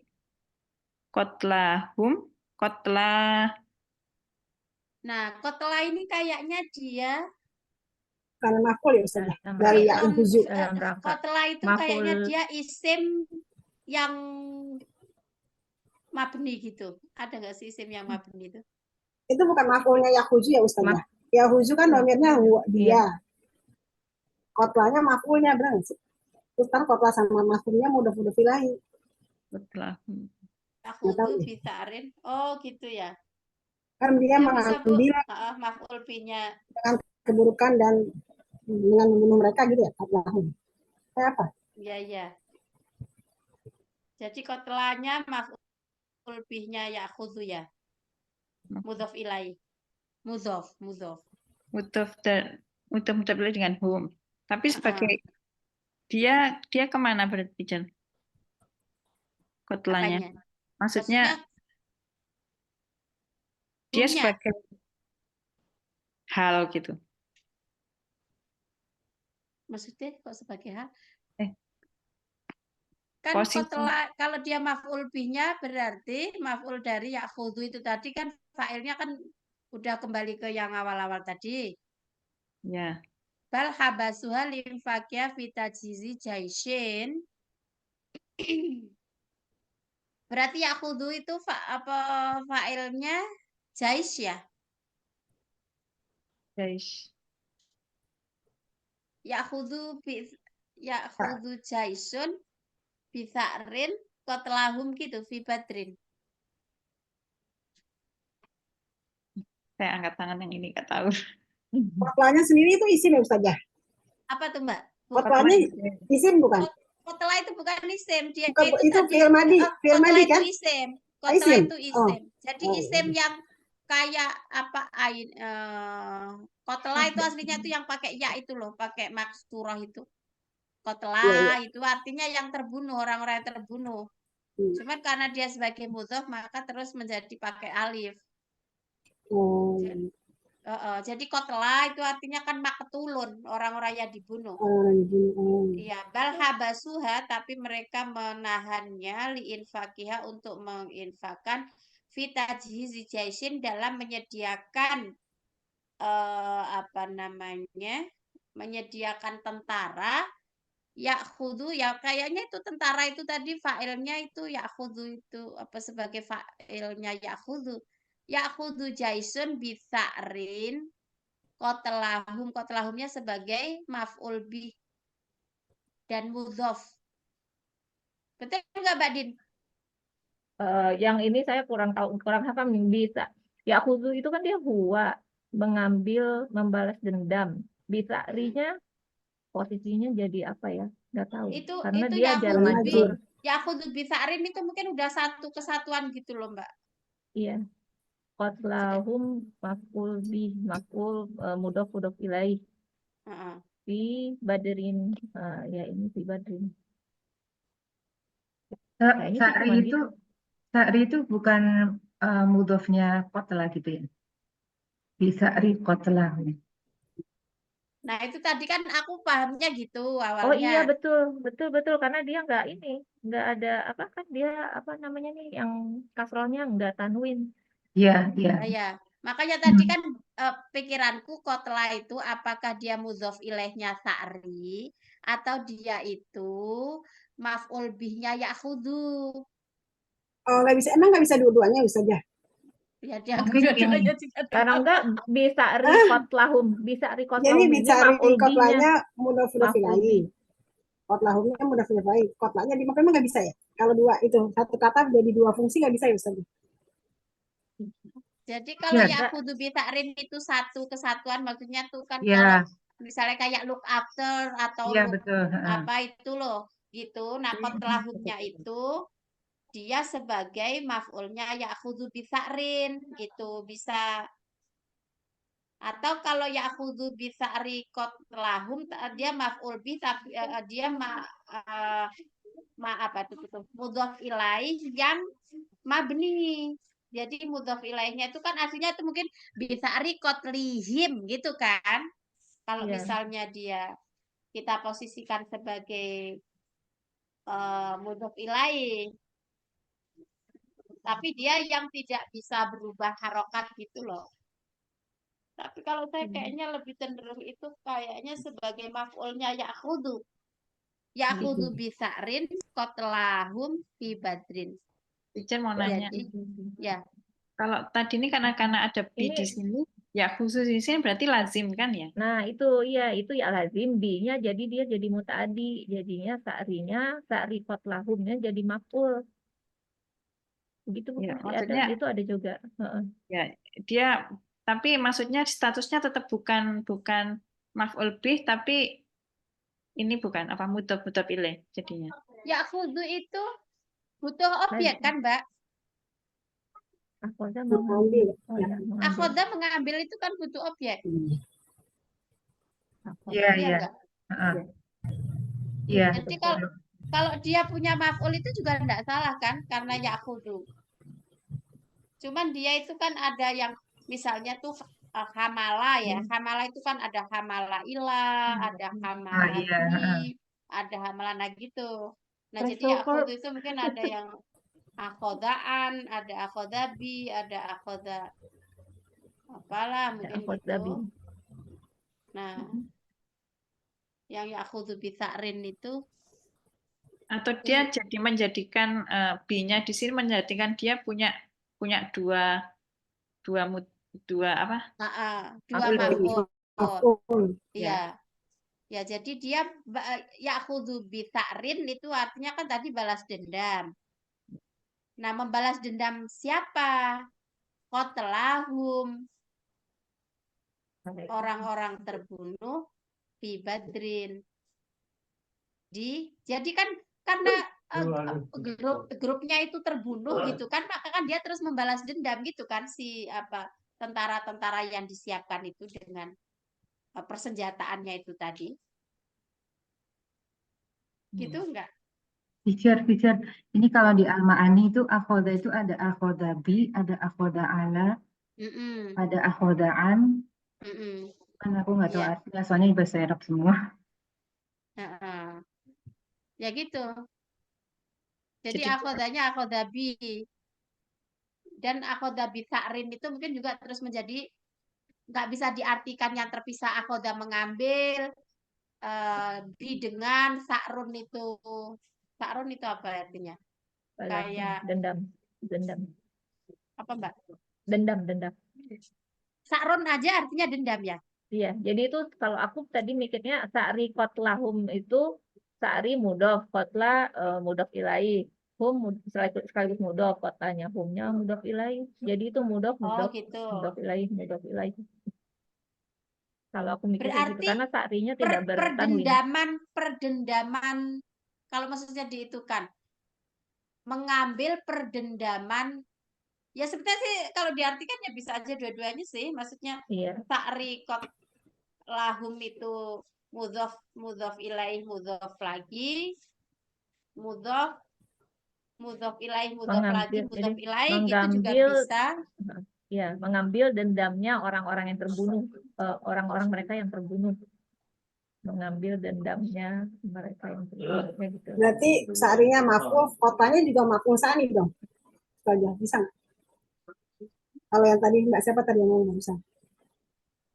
kotlahum kotla Nah, kotla ini kayaknya dia Karena maful ya Ustaz. Dalam Dari rangka, ya huzu. dalam rangka. kotla itu Maful. kayaknya dia isim yang mabni gitu. Ada nggak sih isim yang mabni itu? Itu bukan mafulnya yahuzu ya Ustaz. Maf- Yahuzu kan domirnya dia. Iya. Kotlanya mafulnya benar nggak sih? Terus kan kotla sama mafulnya mudah-mudah filahi. kotlahum Nggak Aku tahu tuh ya. bitarin. Oh gitu ya. Kan dia Ya bisa Bu. mengambil Maf'ul binya. dengan keburukan dan dengan membunuh mereka gitu ya. Kotlahum. Kayak apa? Iya, iya. Jadi kotlanya maf'ul bihnya ya'khudhu ya. Mudhof ilai. Mudhof, mudhof. mudhof mudhof ilaih dengan hum tapi sebagai Heeh. dia kemana berarti Jan kotlanya Apanya? maksudnya Maksudnya dia humnya. sebagai hal gitu Maksudnya kok sebagai hal? eh Kan posisi. kalau dia maf'ul bihnya berarti maf'ul dari ya'khudhu itu tadi kan fa'ilnya kan udah kembali ke yang awal-awal tadi. Ya, Bal habasuha limfakia fitajizi jaishin. Berarti ya'khudhu itu apa fa'ilnya jais ya? guys. Ya'khudhu jaisun bisa'rin qatlahum gitu fi badrin. Saya angkat tangan yang ini nggak tahu. Kotlahnya sendiri itu isim ya Ustazah? Apa tuh Mbak? Kotlahnya isim bukan? Kotla itu bukan isim, dia Bukan, itu itu tadi fi'il madi, fi'il kotla madi itu kan? isim. Ah, Kotla isim. itu Oh. isim. Jadi Oh, isim yang kayak apa kotla itu aslinya itu yang pakai ya itu loh, pakai maksurah itu. Iya, iya. Kotla itu artinya yang terbunuh, orang-orang yang terbunuh. Hmm. Cuman karena dia sebagai mudhof maka terus menjadi pakai alif. Oh. Jadi kotla itu artinya kan maktulun, orang-orang yang dibunuh. Oh. Iya, bal habasuha tapi mereka menahannya liinfakiha untuk menginfakkan fitajhizi jaisin dalam menyediakan apa namanya? Menyediakan tentara ya'khudhu ya kayaknya itu tentara itu tadi fa'ilnya itu ya'khudhu itu apa sebagai fa'ilnya ya'khudhu. Ya'khudhu jaisun bisa'rin kotelahumnya sebagai maf'ul bih dan mudhof. Betul nggak Mbak Din? Yang ini saya kurang tahu, kurang paham bisa. Ya'khudhu itu kan dia huwa, mengambil, membalas dendam. Bisa rinya posisinya jadi apa ya? Nggak tahu. Karena Itu dia jar majrur. ya'khudhu bisa'rin itu mungkin udah satu kesatuan gitu loh Mbak. Iya. Qatlahum maf'ul bih, maf'ul mudhof ilaih. Fi badrin, ya ini fi badrin. Kayaknya sih cuma gitu. Sa'ri itu bukan mudhofnya qatla gitu ya. Bisa'ri qatlah. Nah itu tadi kan aku pahamnya gitu awalnya. Oh iya betul karena dia nggak ada apa kan dia apa namanya nih yang kasrohnya nggak tanwin. Iya. Nah, ya. Makanya tadi kan pikiranku kotla itu apakah dia mudhof ilaihnya sa'ri atau dia itu maf'ul bihnya ya'khudhu. Oh, nggak bisa. Emang nggak bisa dua-duanya Ustazah? Ya dia Mungkin dua-duanya juga. Karena enggak bisa record lahum, bisa record Jadi lahum ini dicari maf'ul bihnya. kotlahnya mudhof Maf'ul ilaih. bih. Kotlahumnya mudhof ilaih. Kotlahnya emang nggak bisa ya? Kalau dua itu satu kata jadi dua fungsi nggak bisa ya Ustazah? Jadi kalau Ya. ya'khudhu bita'rin itu satu kesatuan maksudnya tuh kan Ya. kalau misalnya kayak look after atau Iya look betul. apa itu loh gitu. Nah, kotlahumnya itu dia sebagai maf'ulnya ya'khudhu bisa'rin gitu bisa. Atau kalau ya'khudhu bisa'ri kotlahum dia maf'ul bih tapi dia apa itu mudhof ilaih yang mabni. Jadi mudhof ilaihnya itu kan aslinya itu mungkin bisa'ri kotlihim gitu kan. Kalau Iya. misalnya dia kita posisikan sebagai mudhof ilaih. Tapi dia yang tidak bisa berubah harokat gitu loh. Tapi kalau saya kayaknya lebih cenderung itu kayaknya sebagai maf'ulnya ya'khudhu. Ya'khudhu bisa'rin kotlahum fi badrin. Ijen mau nanya. Jadi, ya. Kalau tadi ini karena ada bi di sini, ya khusus di sini berarti lazim kan ya? Nah itu ya lazim bi-nya jadi dia jadi muta'adi, jadinya sa'ri kotlahumnya jadi maf'ul. Begitu Ya, bukan? maksudnya Itu ada juga. ya dia tapi maksudnya statusnya tetap bukan maf'ul bih tapi ini bukan apa mudhof ilaih jadinya. Ya'khudhu itu butuh objek kan, Mbak? Akhoda mengambil. Oh ya, mengambil. Akhoda mengambil itu kan butuh objek. Iya. Enggak? Iya. Jadi kalau dia punya maf'ul itu juga enggak salah kan karena ya'khudhu. Cuman dia itu kan ada yang misalnya tuh hamala ya. Hamala itu kan ada hamala ilah, ada hamala bi, ada hamala gitu. Nah, jadi ya'khudhu itu mungkin ada yang akhodaan, ada akhodabi, ada akhoda apalah mungkin Akhodabi. gitu. Nah, yang ya'khudhu bisa'rin itu Atau dia jadi menjadikan B-nya di sini menjadikan dia punya dua apa? dua Maf'ul. maf'ul. Ya. Iya. Ya, jadi dia ya'khudhu bisa'rin itu artinya kan tadi balas dendam. Nah, membalas dendam siapa? Qatlahum, orang-orang terbunuh di Badrin. Jadi kan karena grupnya itu terbunuh gitu kan, maka kan dia terus membalas dendam gitu kan si tentara-tentara yang disiapkan itu dengan persenjataannya itu tadi. Gitu enggak? Teacher, ini kalau di Al-Ma'ani itu akhoda itu ada akhoda bi, ada akhoda ala, ada akhodaan. Kan aku nggak tahu Iya. artinya, soalnya di bahasa Arab semua. Ya gitu. Jadi Jadi akhodanya akhodabi. Dan akhodabi sa'rin itu mungkin juga terus menjadi nggak bisa diartikan yang terpisah akhoda mengambil bi dengan sa'run itu. Sa'run itu apa artinya? Kayak dendam. apa, Mbak? Dendam. Sa'run aja artinya dendam ya? Iya, jadi itu kalau aku tadi mikirnya sa'ri kotlahum itu sa'ri mudhof, kotla mudhof ilaih. Hum sekaligus mudhof, kotlanya humnya mudhof ilaih. Jadi itu mudhof gitu. mudhof ilaih. Kalau aku mikirnya gitu, Berarti karena sa'rinya tidak bertanwin. perdendaman, kalau maksudnya diitukan, mengambil perdendaman, ya sebenarnya sih kalau diartikan ya bisa aja dua-duanya sih, maksudnya Iya. sa'ri lahum itu mudhof ilaih mudhof lagi, mudhof ilaih mudhof lagi, mudhof ilaih gitu juga bisa. Ya, mengambil dendamnya orang-orang yang terbunuh, orang-orang mereka yang terbunuh, mengambil dendamnya mereka yang terbunuh, gitu. Berarti sa'rinya maf'ul, kotanya juga maf'ul sani dong. Saja bisa nggak? Kalau yang tadi Mbak siapa tadi yang ngomong bisa?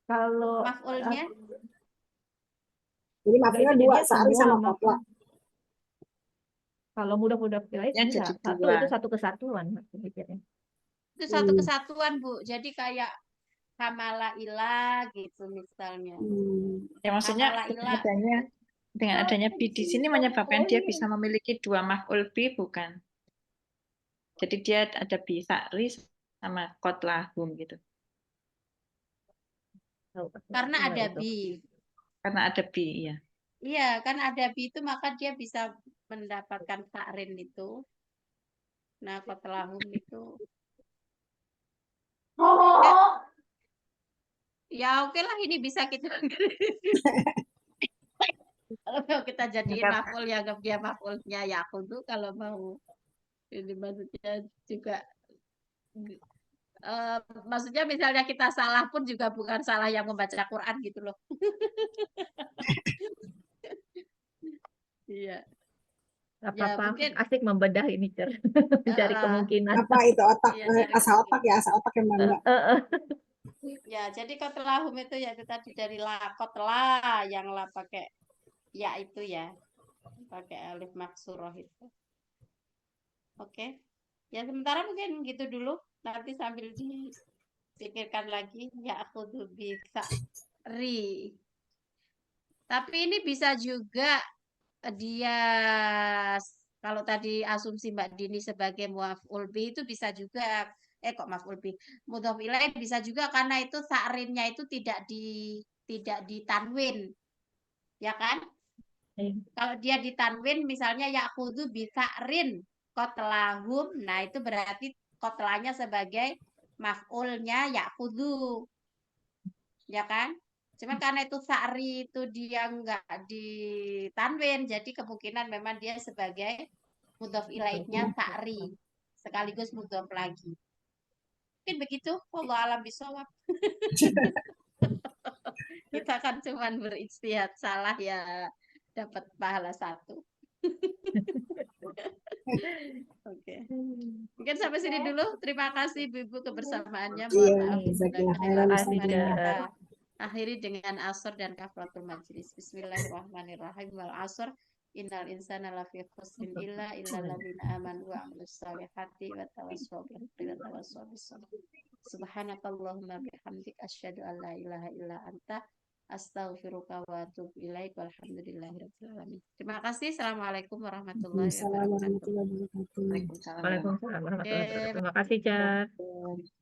Kalau Maf'ulnya Jadi maf'ulnya dua, sa'ri sama kotla. kalau mudah-mudah pilih Ya, bisa. jadi Satu dua. itu satu kesatuan pikirnya. itu satu kesatuan, Bu. Jadi kayak hamala ilah gitu misalnya. Ya maksudnya Hamala ilah. dengan adanya bi di sini menyebabkan dia bisa memiliki dua maf'ul bi, bukan? Jadi dia ada bi sa'ri sama kotlahum gitu. Karena ada bi. Karena ada bi, ya. Iya, kan ada bi itu maka dia bisa mendapatkan sa'rin itu. Nah, kotlahum itu. Ya oke lah, ini bisa kita kalau kita jadiin maf'ul ya anggap dia maf'ulnya ya aku tuh kalau mau ini maksudnya juga maksudnya misalnya kita salah pun juga bukan salah yang membaca Quran gitu loh. Iya. Apa-apa, mungkin asik membedah ini, Cer. Mencari kemungkinan. Apa itu otak, Iya, asal otak ya, asal otak yang bangga. ya jadi kotlahum itu ya itu tadi dari lakotlah yang lah pakai ya itu ya pakai alif maksuroh itu. Oke. Ya sementara mungkin gitu dulu, nanti sambil dipikirkan lagi ya aku tuh bisa tapi ini bisa juga dia kalau tadi asumsi Mbak Dini sebagai maf'ul bi itu bisa juga kok maf'ul bi mudhof ilaih bisa juga karena itu sa'rinnya itu tidak ditanwin, ya kan? Kalau dia ditanwin misalnya ya'khudhu bi sa'rin kotlahum, nah itu berarti kotlanya sebagai maf'ulnya ya'khudhu, ya kan? Cuman karena itu sa'ri itu dia nggak ditanwin, jadi kemungkinan memang dia sebagai mudhof ilaihnya sa'ri sekaligus mudhof lagi. Mungkin begitu, wallahu alam bisawab. Kita kan cuman berijtihad, salah ya dapat pahala 1. Oke. Mungkin sampai sini dulu. Terima kasih Ibu kebersamaannya. Iya, Mohon maaf jazakallah bila khairan, khilaf. Makasih, Mari Jar. kita akhiri dengan asar dan kafaratul majlis. Bismillahirrahmanirrahim. Wal asr. Innal insana lafi khusrin illa alladzina amanu wa amilus solihati wa tawassaw bil haqqi wa tawassaw bis sabr. Subhanakallahumma bihamdik asyhadu an la ilaha illa anta astaghfiruka wa atubu ilaik walhamdulillahirabbil alamin. Terima kasih. Assalamualaikum warahmatullahi Assalamualaikum wabarakatuh. warahmatullahi wabarakatuh. Waalaikumsalam. Waalaikumsalam warahmatullahi Oke, wabarakatuh. Terima kasih, Jar. Pak.